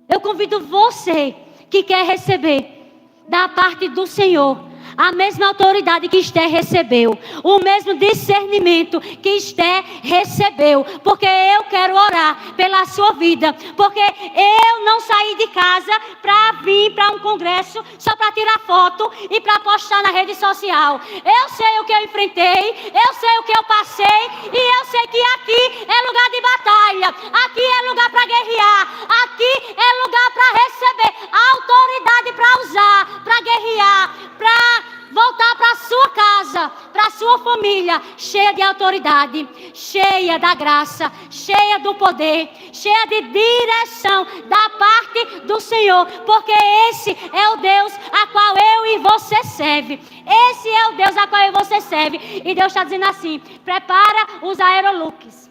[SPEAKER 2] Eu convido você que quer receber da parte do Senhor a mesma autoridade que Esté recebeu, o mesmo discernimento que Esté recebeu, porque eu quero orar pela sua vida, porque eu não saí de casa para vir para um congresso só para tirar foto e para postar na rede social. Eu sei o que eu enfrentei, eu sei o que eu passei, e eu sei que aqui é lugar de batalha, aqui é lugar para guerrear, aqui é lugar para receber autoridade para usar, para guerrear, para voltar para a sua casa, para a sua família, cheia de autoridade, cheia da graça, cheia do poder, cheia de direção da parte do Senhor, porque esse é o Deus a qual eu e você serve. Esse é o Deus a qual eu e você serve. E Deus está dizendo assim: prepara os aerolooks,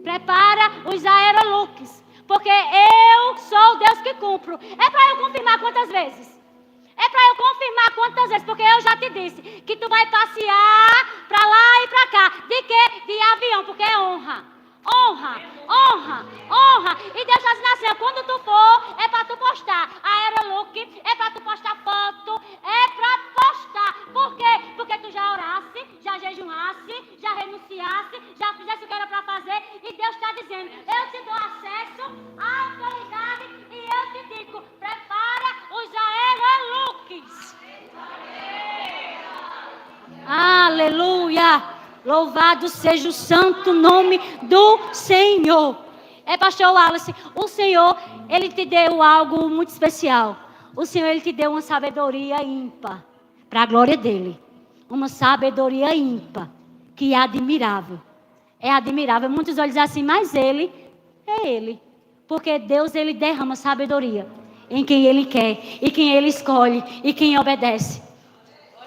[SPEAKER 2] prepara os aerolooks, porque eu sou o Deus que cumpro. É para eu confirmar quantas vezes? É para eu confirmar quantas vezes, porque eu já te disse que tu vai passear para lá e para cá. De quê? De avião, porque é honra. Honra, honra, honra. E Deus está dizendo assim: quando tu for, é para tu postar aerolook, é para tu postar foto, é para postar. Por quê? Porque tu já orasse, já jejuasse, já renunciasse, já fizesse o que era para fazer. E Deus está dizendo: eu te dou acesso à autoridade e eu te digo: prepara os aerolooks. Aleluia! Louvado seja o santo nome do Senhor. Pastor Wallace, o Senhor, Ele te deu algo muito especial. O Senhor, Ele te deu uma sabedoria ímpar, para a glória dEle. Uma sabedoria ímpar, que é admirável. É admirável. Muitos olhos dizem assim: mas Ele é Ele. Porque Deus, Ele derrama sabedoria. em quem Ele quer, e quem Ele escolhe, e quem obedece.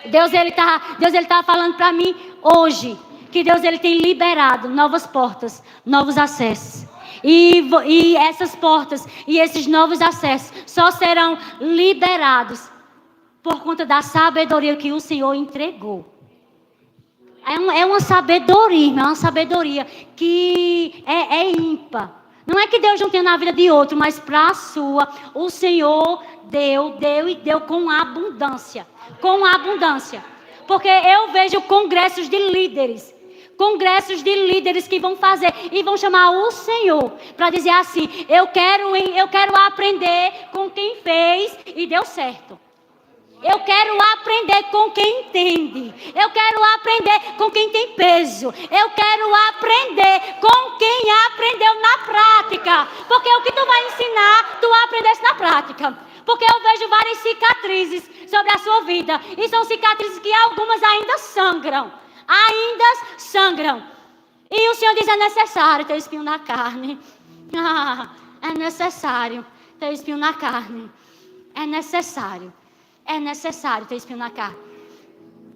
[SPEAKER 2] Deus ele tá falando para mim hoje que Deus ele tem liberado novas portas, novos acessos. E essas portas e esses novos acessos só serão liberados por conta da sabedoria que o Senhor entregou. É uma sabedoria, irmão, é uma sabedoria que é ímpar. Não é que Deus não tenha na vida de outro, mas para a sua, o Senhor deu com abundância. Com abundância. Porque eu vejo congressos de líderes que vão fazer e vão chamar o Senhor para dizer assim: eu quero aprender com quem fez e deu certo. Eu quero aprender com quem entende. Eu quero aprender com quem tem peso. Eu quero aprender com quem aprendeu na prática. Porque o que tu vai ensinar, tu aprendeste na prática. Porque eu vejo várias cicatrizes sobre a sua vida. E são cicatrizes que algumas ainda sangram. Ainda sangram. E o Senhor diz: é necessário ter espinho na carne. É necessário ter espinho na carne. É necessário. É necessário ter espinho na carne.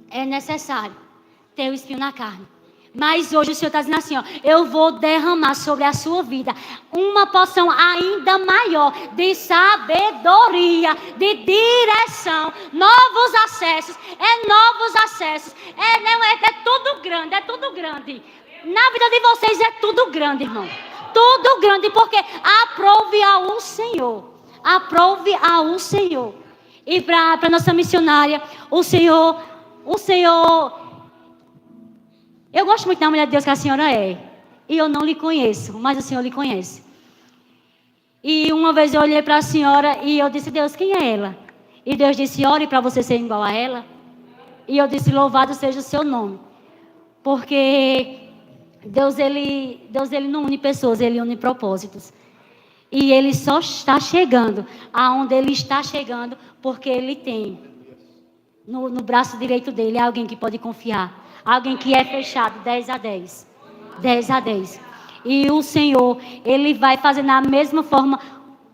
[SPEAKER 2] É necessário ter o espinho na carne. Mas hoje o Senhor está dizendo assim, ó: eu vou derramar sobre a sua vida uma porção ainda maior de sabedoria, de direção, novos acessos. Novos acessos. É tudo grande, é tudo grande. Na vida de vocês é tudo grande, irmão. Tudo grande, porque aprove ao Senhor. Aprove ao Senhor. E para nossa missionária, o Senhor, eu gosto muito da mulher de Deus que a senhora é. E eu não lhe conheço, mas o Senhor lhe conhece. E uma vez eu olhei para a senhora e eu disse: Deus, quem é ela? E Deus disse: ore para você ser igual a ela. E eu disse: louvado seja o seu nome. Porque Deus ele não une pessoas, Ele une propósitos. E Ele só está chegando aonde Ele está chegando porque Ele tem no braço direito dele alguém que pode confiar. Alguém que é fechado 10 a 10. 10 a 10. E o Senhor, Ele vai fazer na mesma forma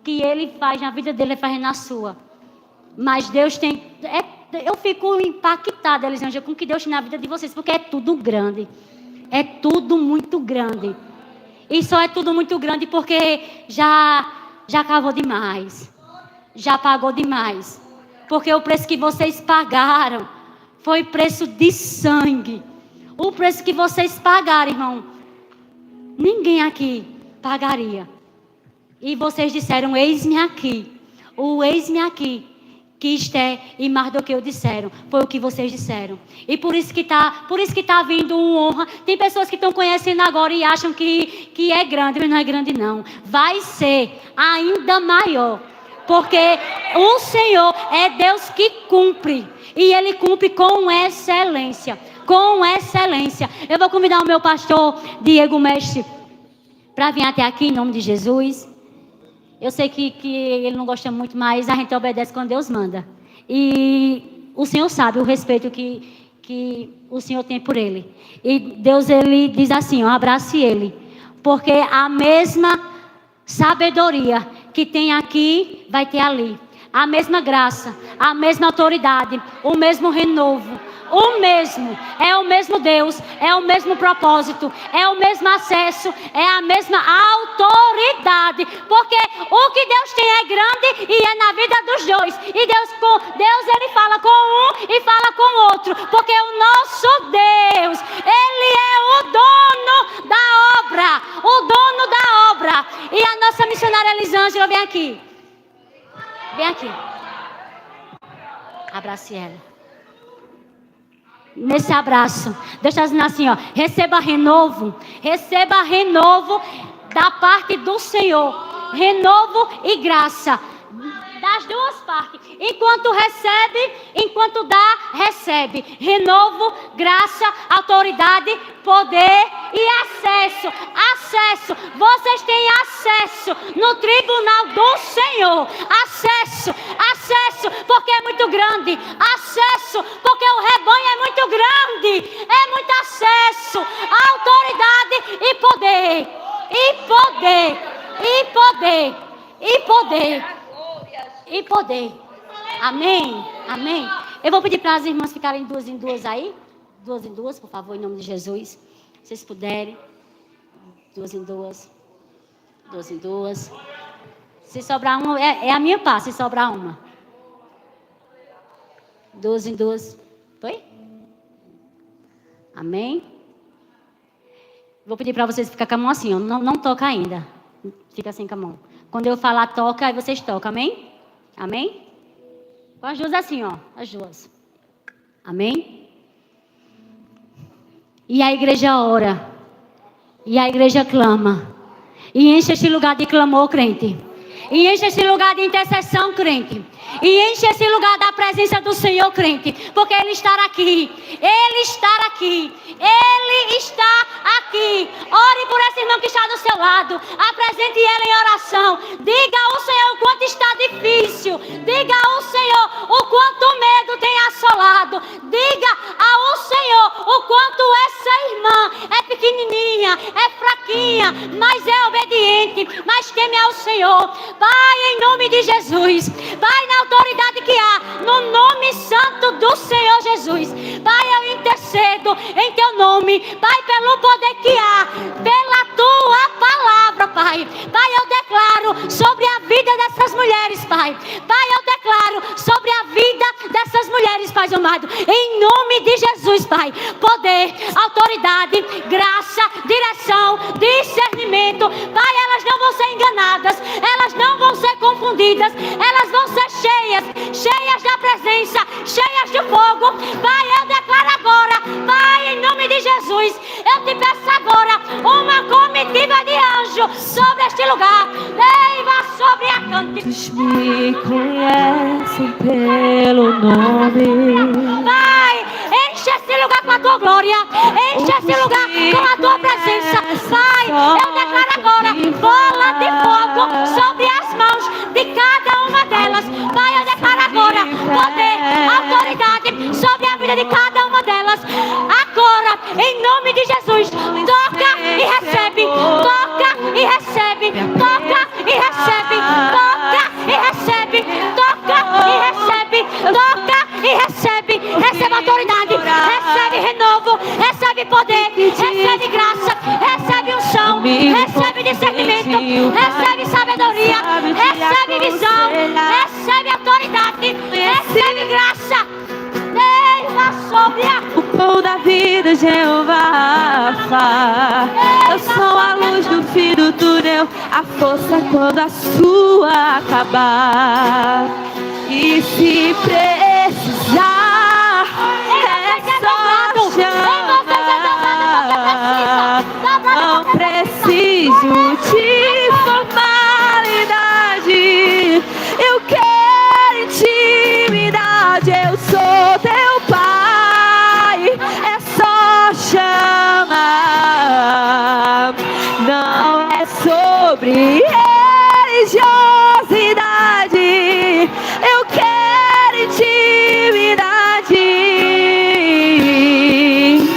[SPEAKER 2] que Ele faz na vida dele, Ele faz na sua. Mas Deus tem... eu fico impactada, Elisângela, com o que Deus tem na vida de vocês, porque é tudo grande. É tudo muito grande. E só é tudo muito grande porque já cavou demais. Já pagou demais. Porque o preço que vocês pagaram foi preço de sangue. O preço que vocês pagaram, irmão, ninguém aqui pagaria. E vocês disseram: eis-me aqui. O eis-me aqui, que Esté e Mardoqueu disseram, foi o que vocês disseram. E por isso que tá vindo uma honra. Tem pessoas que estão conhecendo agora e acham que é grande, mas não é grande não. Vai ser ainda maior. Porque o Senhor é Deus que cumpre. E Ele cumpre com excelência. Com excelência. Eu vou convidar o meu pastor Diego Mestre para vir até aqui em nome de Jesus. Eu sei que ele não gosta muito, mas a gente obedece quando Deus manda. E o Senhor sabe o respeito que o Senhor tem por ele. E Deus, Ele diz assim, ó: abrace ele. Porque a mesma sabedoria que tem aqui, vai ter ali. A mesma graça, a mesma autoridade, o mesmo renovo. É o mesmo Deus, é o mesmo propósito, é o mesmo acesso, é a mesma autoridade. Porque o que Deus tem é grande e é na vida dos dois. E Deus ele fala com um e fala com o outro. Porque o nosso Deus, Ele é o dono da obra. O dono da obra. E a nossa missionária Elisângela, vem aqui. Vem aqui. Abrace ela. Nesse abraço, Deus está dizendo assim, ó: receba renovo da parte do Senhor, renovo e graça, das duas partes. Enquanto recebe, enquanto dá, recebe. Renovo, graça, autoridade, poder e acesso. Acesso. Vocês têm acesso no tribunal do Senhor. Acesso. Acesso, porque é muito grande. Acesso, porque o rebanho é muito grande. É muito acesso. Autoridade e poder. E poder. E poder. E poder. e poder. Amém? Amém? Eu vou pedir para as irmãs ficarem duas em duas aí. Duas em duas, por favor, em nome de Jesus. Se vocês puderem. Duas em duas. Duas em duas. Se sobrar uma, é a minha paz, se sobrar uma. Duas em duas. Foi? Amém? Vou pedir para vocês ficar com a mão assim, ó. Não toca ainda. Fica assim com a mão. Quando eu falar toca, aí vocês tocam, amém? Amém? Com as duas assim, ó. As duas. Amém? E a igreja ora. E a igreja clama. E enche este lugar de clamor, crente. E enche esse lugar de intercessão, crente. E enche esse lugar da presença do Senhor, crente. Porque Ele está aqui. Ele está aqui. Ele está aqui. Ore por esse irmão que está do seu lado. Apresente ele em oração. Diga ao Senhor o quanto está difícil. Diga ao Senhor o quanto o medo tem assolado. Diga ao Senhor o quanto essa irmã é pequenininha, é fraquinha, mas é obediente, mas teme ao Senhor. Pai, em nome de Jesus. Pai, na autoridade que há no nome santo do Senhor Jesus. Pai, eu intercedo em teu nome. Pai, pelo poder que há, pela tua palavra, Pai. Pai, eu declaro sobre a vida dessas mulheres, Pai. Pai, eu declaro sobre a vida dessas mulheres, Pai amado. Em nome de Jesus, Pai. Poder, autoridade, graça, direção, discernimento. Pai, elas não vão ser enganadas. Elas não vão ser confundidas. Elas vão ser cheias da presença, cheias de fogo. Pai, eu declaro agora, Pai, em nome de Jesus, eu te peço agora uma comitiva de anjo sobre este lugar. Leiva sobre a cante.
[SPEAKER 1] Me conhecem pelo nome.
[SPEAKER 2] Pai, enche esse lugar com a tua glória. Enche esse lugar com a tua presença. Pai, eu declaro agora bola de fogo sobre as mãos de cada uma delas. Pai, eu declaro agora poder, autoridade sobre a vida de cada uma delas. Agora, em nome de Jesus, toca e recebe. Toca e recebe. Toca e recebe. Toca e recebe. Toca e recebe. Toca e recebe. Recebe autoridade. Recebe renovo. Recebe poder. Recebe graça. Recebe unção. Recebe discernimento. Recebe sabedoria. Recebe visão. Recebe autoridade. Recebe graça. Deixa sobre a...
[SPEAKER 1] O pão da vida, Jeová Rafa. Eu sou a luz do fim do túnel, a força quando a sua acabar. E se precisar, é só chamar. Não preciso de formalidade. Eu quero intimidade. Eu sou teu pai. É só chamar. Não é sobre religiosidade. Eu quero intimidade.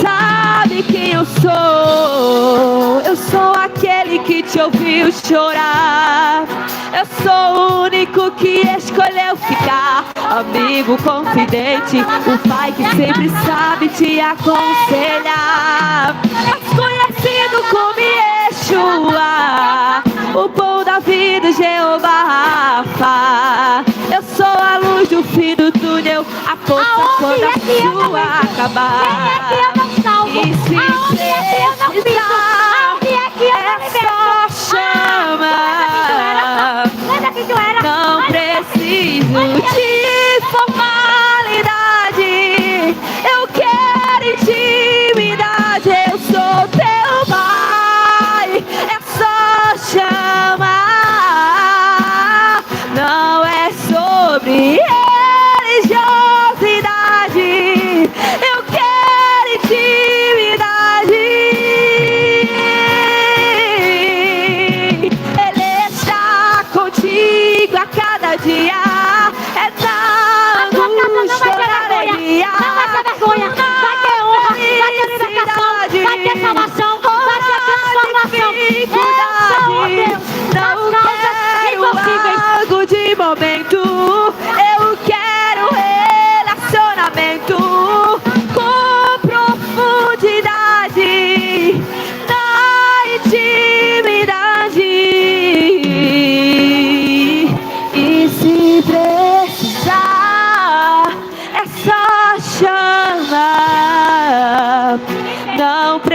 [SPEAKER 1] Sabe quem eu sou? Eu sou aquele que te ouviu chorar. Eu sou o único que escolheu ficar. Amigo confidente, o pai que sempre sabe te aconselhar. És conhecido como Yeshua, o pão da vida, Jeová Rafa. Eu sou a luz do fim do túnel, a força quando a sua acabar. E se precisar, é só chamar. Não preciso de formalidade. Eu quero intimidade. Eu sou teu pai. É só chamar. Não é sobre religiosidade. Eu quero intimidade.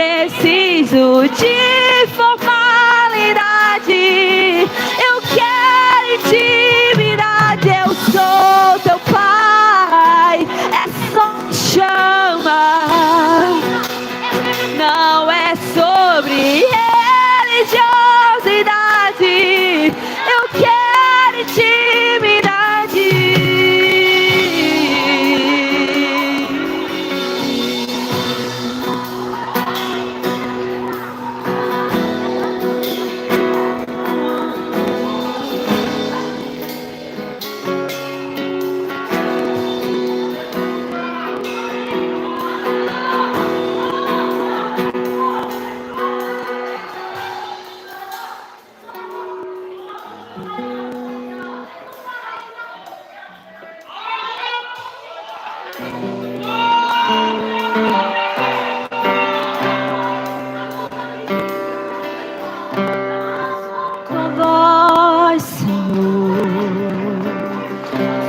[SPEAKER 1] preciso de formalidade. Eu quero intimidade. Eu sou teu pai. É só me chamar. Não é sobre religiosidade. Eu quero intimidade.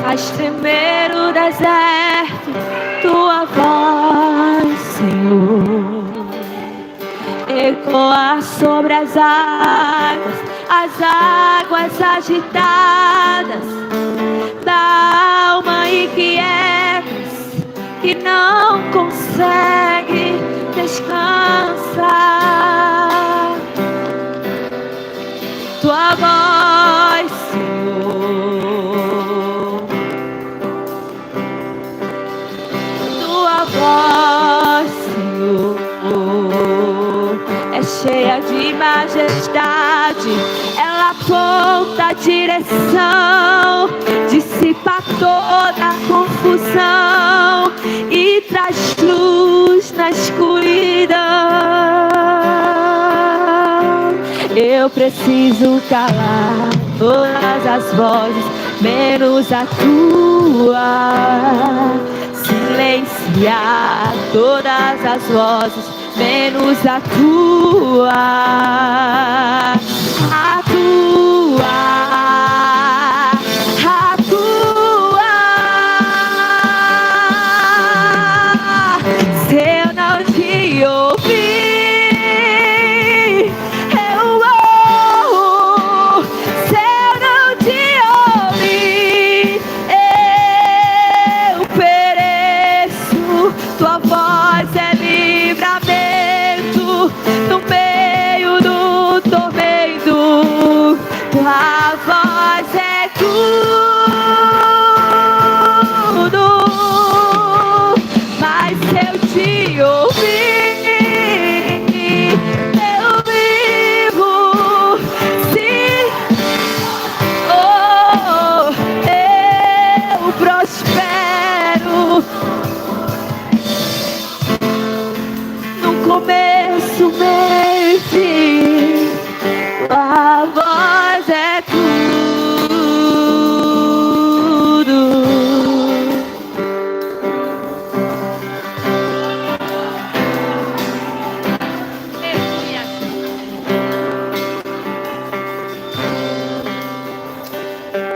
[SPEAKER 1] Faz tremer o deserto, tua voz, Senhor, ecoa sobre as águas agitadas da alma inquietas que não consegue descansar. Tua voz, voz, Senhor, é cheia de majestade. Ela aponta a direção, dissipa toda a confusão e traz luz na escuridão. Eu preciso calar todas as vozes, menos a tua. Silenciar todas as vozes, menos a tua. A tua. A tua. Se eu não te ouvir, eu morro. Se eu não te ouvir, tua voz é livramento no meio do tormento. Tua voz é tudo. Mas se eu te ouvir, eu vivo. Sim, eu prospero. Começo, meio e fim, a voz é tudo.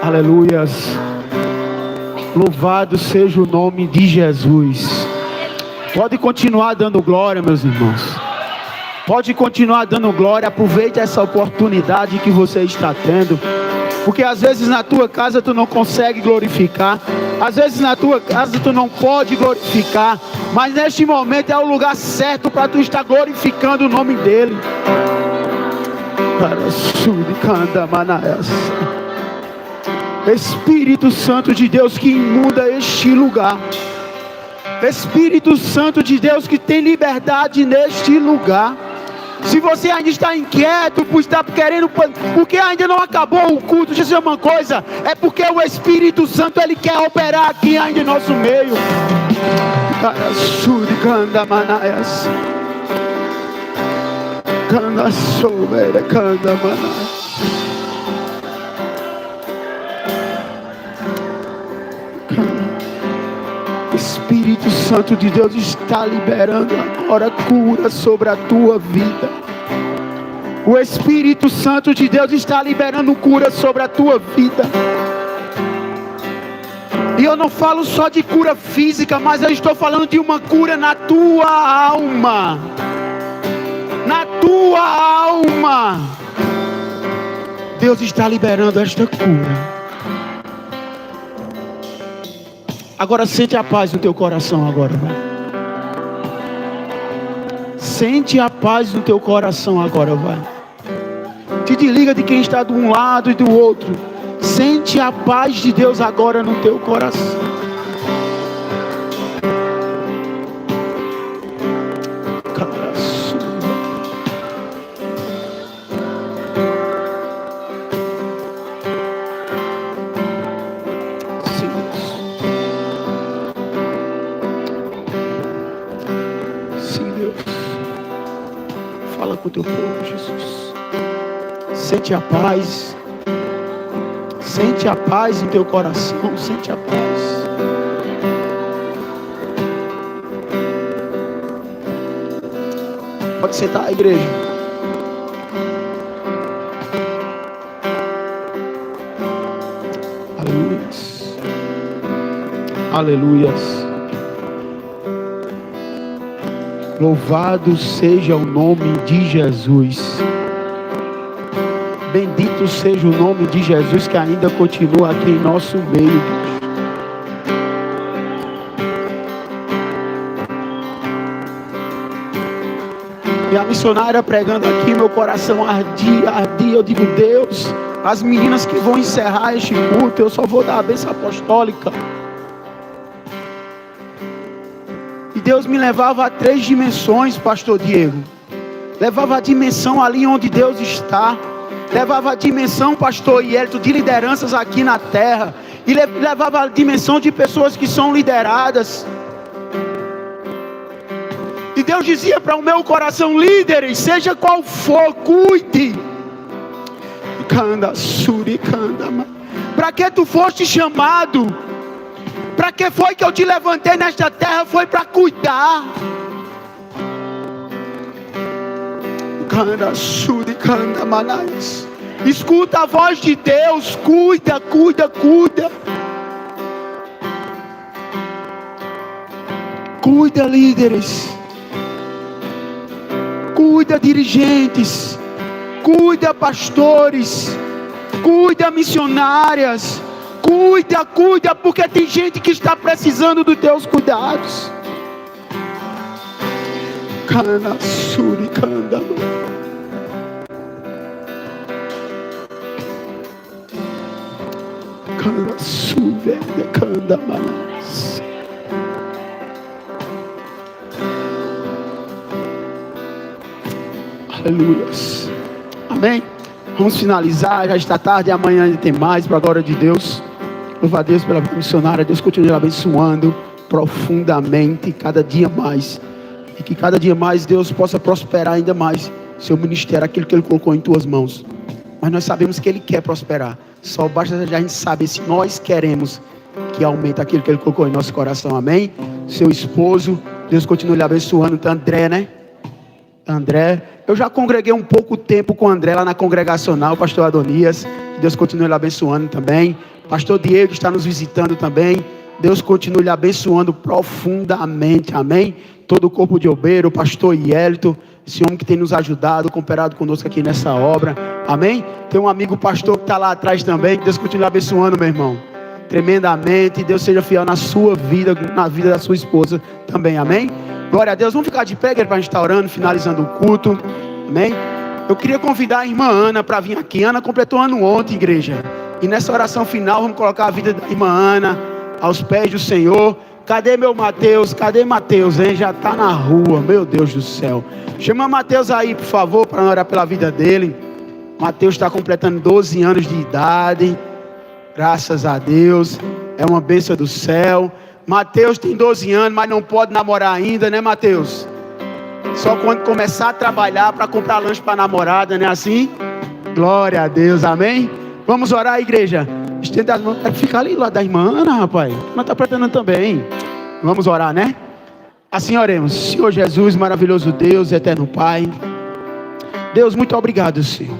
[SPEAKER 3] Aleluias. Louvado seja o nome de Jesus. Pode continuar dando glória, meus irmãos. Pode continuar dando glória. Aproveite essa oportunidade que você está tendo. Porque às vezes na tua casa tu não consegue glorificar. Às vezes na tua casa tu não pode glorificar. Mas neste momento é o lugar certo para tu estar glorificando o nome dele. Espírito Santo de Deus que inunda este lugar. Espírito Santo de Deus que tem liberdade neste lugar. Se você ainda está inquieto por estar querendo, porque ainda não acabou o culto, deixa eu dizer uma coisa, é porque o Espírito Santo ele quer operar aqui ainda em nosso meio. Espírito Santo de Deus está liberando agora cura sobre a tua vida. O Espírito Santo de Deus está liberando cura sobre a tua vida. E eu não falo só de cura física, mas eu estou falando de uma cura na tua alma. tua alma. Deus está liberando esta cura. Agora sente a paz no teu coração agora, vai. Sente a paz no teu coração agora, vai. Te desliga de quem está de um lado e do outro. Sente a paz de Deus agora no teu coração. Fala com o teu povo, Jesus. Sente a paz. Sente a paz em teu coração. Sente a paz. Pode sentar, igreja. Aleluias. Aleluias. Louvado seja o nome de Jesus. Bendito seja o nome de Jesus que ainda continua aqui em nosso meio. E a missionária pregando aqui, meu coração ardia. Eu digo, Deus, as meninas que vão encerrar este culto, eu só vou dar a bênção apostólica. E Deus me levava a 3 dimensões, pastor Diego. Levava a dimensão ali onde Deus está. Levava a dimensão, pastor Ielto, de lideranças aqui na terra. E levava a dimensão de pessoas que são lideradas. E Deus dizia para o meu coração, líderes, seja qual for, cuide. Para que tu foste chamado? Para que foi que eu te levantei nesta terra? Foi para cuidar. Escuta a voz de Deus. Cuida. Cuida, líderes. Cuida, dirigentes. Cuida, pastores. Cuida, missionárias. Cuida, porque tem gente que está precisando dos teus cuidados. Aleluias. Amém. Vamos finalizar, já está tarde, amanhã ainda tem mais, para a glória de Deus. Louva a Deus pela missionária. Deus continue abençoando profundamente, cada dia mais. E que cada dia mais Deus possa prosperar ainda mais seu ministério, aquilo que Ele colocou em tuas mãos. Mas nós sabemos que Ele quer prosperar. Só basta a gente saber se nós queremos que aumente aquilo que Ele colocou em nosso coração. Amém? Seu esposo, Deus continue lhe abençoando. André, né? André, eu já congreguei um pouco tempo com o André lá na congregacional, pastor Adonias. Deus continue lhe abençoando também. Pastor Diego está nos visitando também. Deus continue lhe abençoando profundamente, amém? Todo o corpo de obreiro, o pastor Ielto, esse homem que tem nos ajudado, cooperado conosco aqui nessa obra, amém? Tem um amigo pastor que está lá atrás também, que Deus continue lhe abençoando, meu irmão, tremendamente. Deus seja fiel na sua vida, na vida da sua esposa também, amém? Glória a Deus. Vamos ficar de pé, para a gente estar orando, finalizando o culto, amém? Eu queria convidar a irmã Ana para vir aqui. Ana completou ano ontem, igreja. E nessa oração final, vamos colocar a vida da irmã Ana aos pés do Senhor. Cadê meu Mateus? Cadê Mateus, hein? Já está na rua, meu Deus do céu. Chama Mateus aí, por favor, para orar pela vida dele. Mateus está completando 12 anos de idade. Graças a Deus. É uma bênção do céu. Mateus tem 12 anos, mas não pode namorar ainda, né, Mateus? Só quando começar a trabalhar para comprar lanche para a namorada, não é assim? Glória a Deus, amém? Vamos orar, igreja. Estenda as mãos. Fica ali lá da irmã Ana, rapaz. Mas está pretendendo também. Vamos orar, né? Assim oremos. Senhor Jesus, maravilhoso Deus, eterno Pai. Deus, muito obrigado, Senhor.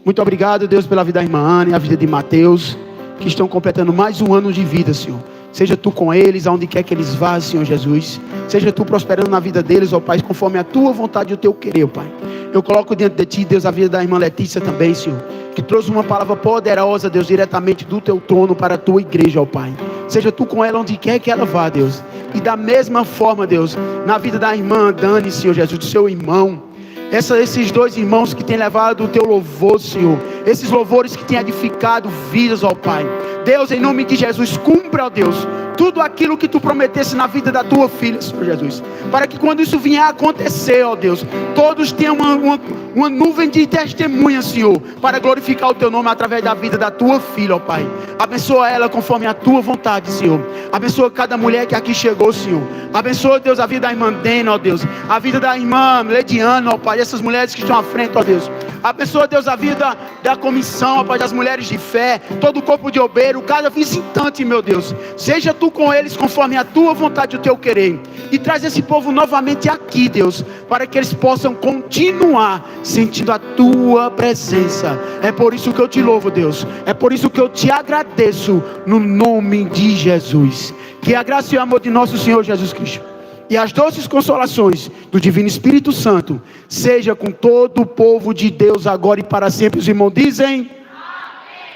[SPEAKER 3] Muito obrigado, Deus, pela vida da irmã Ana e a vida de Mateus, que estão completando mais um ano de vida, Senhor. Seja Tu com eles, aonde quer que eles vá, Senhor Jesus. Seja Tu prosperando na vida deles, ó Pai, conforme a Tua vontade e o Teu querer, ó Pai. Eu coloco diante de Ti, Deus, a vida da irmã Letícia também, Senhor, que trouxe uma palavra poderosa, Deus, diretamente do Teu trono para a Tua igreja, ó Pai. Seja Tu com ela onde quer que ela vá, Deus. E da mesma forma, Deus, na vida da irmã Dani, Senhor Jesus, do seu irmão, esses dois irmãos que têm levado o Teu louvor, Senhor, esses louvores que têm edificado vidas, ó Pai. Deus, em nome de Jesus, cumpra, ó Deus, tudo aquilo que Tu prometesse na vida da Tua filha, Senhor Jesus, para que quando isso vier a acontecer, ó Deus, todos tenham uma nuvem de testemunhas, Senhor, para glorificar o Teu nome através da vida da Tua filha, ó Pai. Abençoa ela conforme a Tua vontade, Senhor. Abençoa cada mulher que aqui chegou, Senhor. Abençoa, Deus, a vida da irmã Dena, ó Deus, a vida da irmã Lediana, ó Pai, essas mulheres que estão à frente, ó Deus. Abençoa, Deus, a vida da comissão, ó Pai, das mulheres de fé, todo o corpo de obreiro, cada visitante, meu Deus. Seja Tu com eles conforme a Tua vontade e o Teu querer. E traz esse povo novamente aqui, Deus, para que eles possam continuar sentindo a Tua presença. É por isso que eu Te louvo, Deus. É por isso que eu Te agradeço, no nome de Jesus. Que a graça e o amor de nosso Senhor Jesus Cristo e as doces consolações do Divino Espírito Santo seja com todo o povo de Deus agora e para sempre. Os irmãos dizem amém.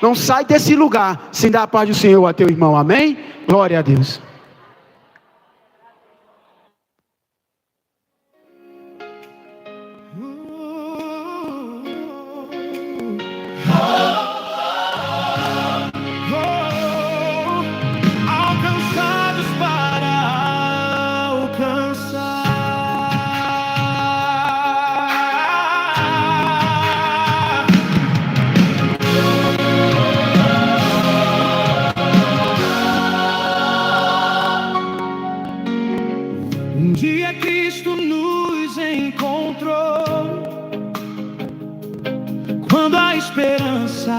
[SPEAKER 3] Não sai desse lugar sem dar a paz do Senhor a teu irmão, amém? Glória a Deus.
[SPEAKER 4] Um dia Cristo nos encontrou, quando a esperança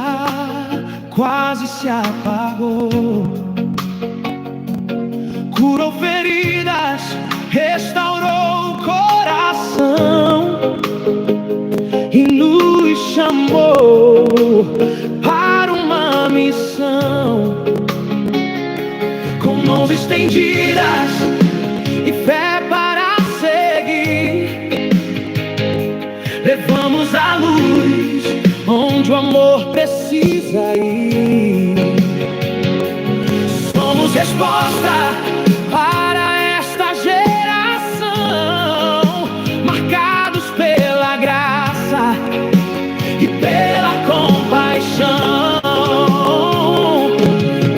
[SPEAKER 4] quase se apagou. Curou feridas, restaurou o coração e nos chamou para uma missão. Com mãos estendidas e fé para seguir, levamos a luz onde o amor precisa ir. Somos resposta para esta geração, marcados pela graça e pela compaixão.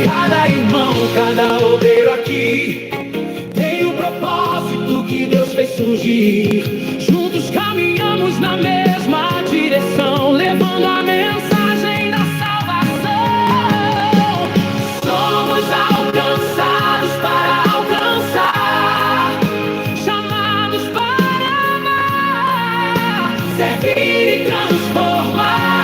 [SPEAKER 4] Cada irmão, cada obreiro aqui tem um propósito que Deus fez surgir. Juntos caminhamos na mesma direção, levando a mensagem da salvação. Somos alcançados para alcançar, chamados para amar, servir e transformar.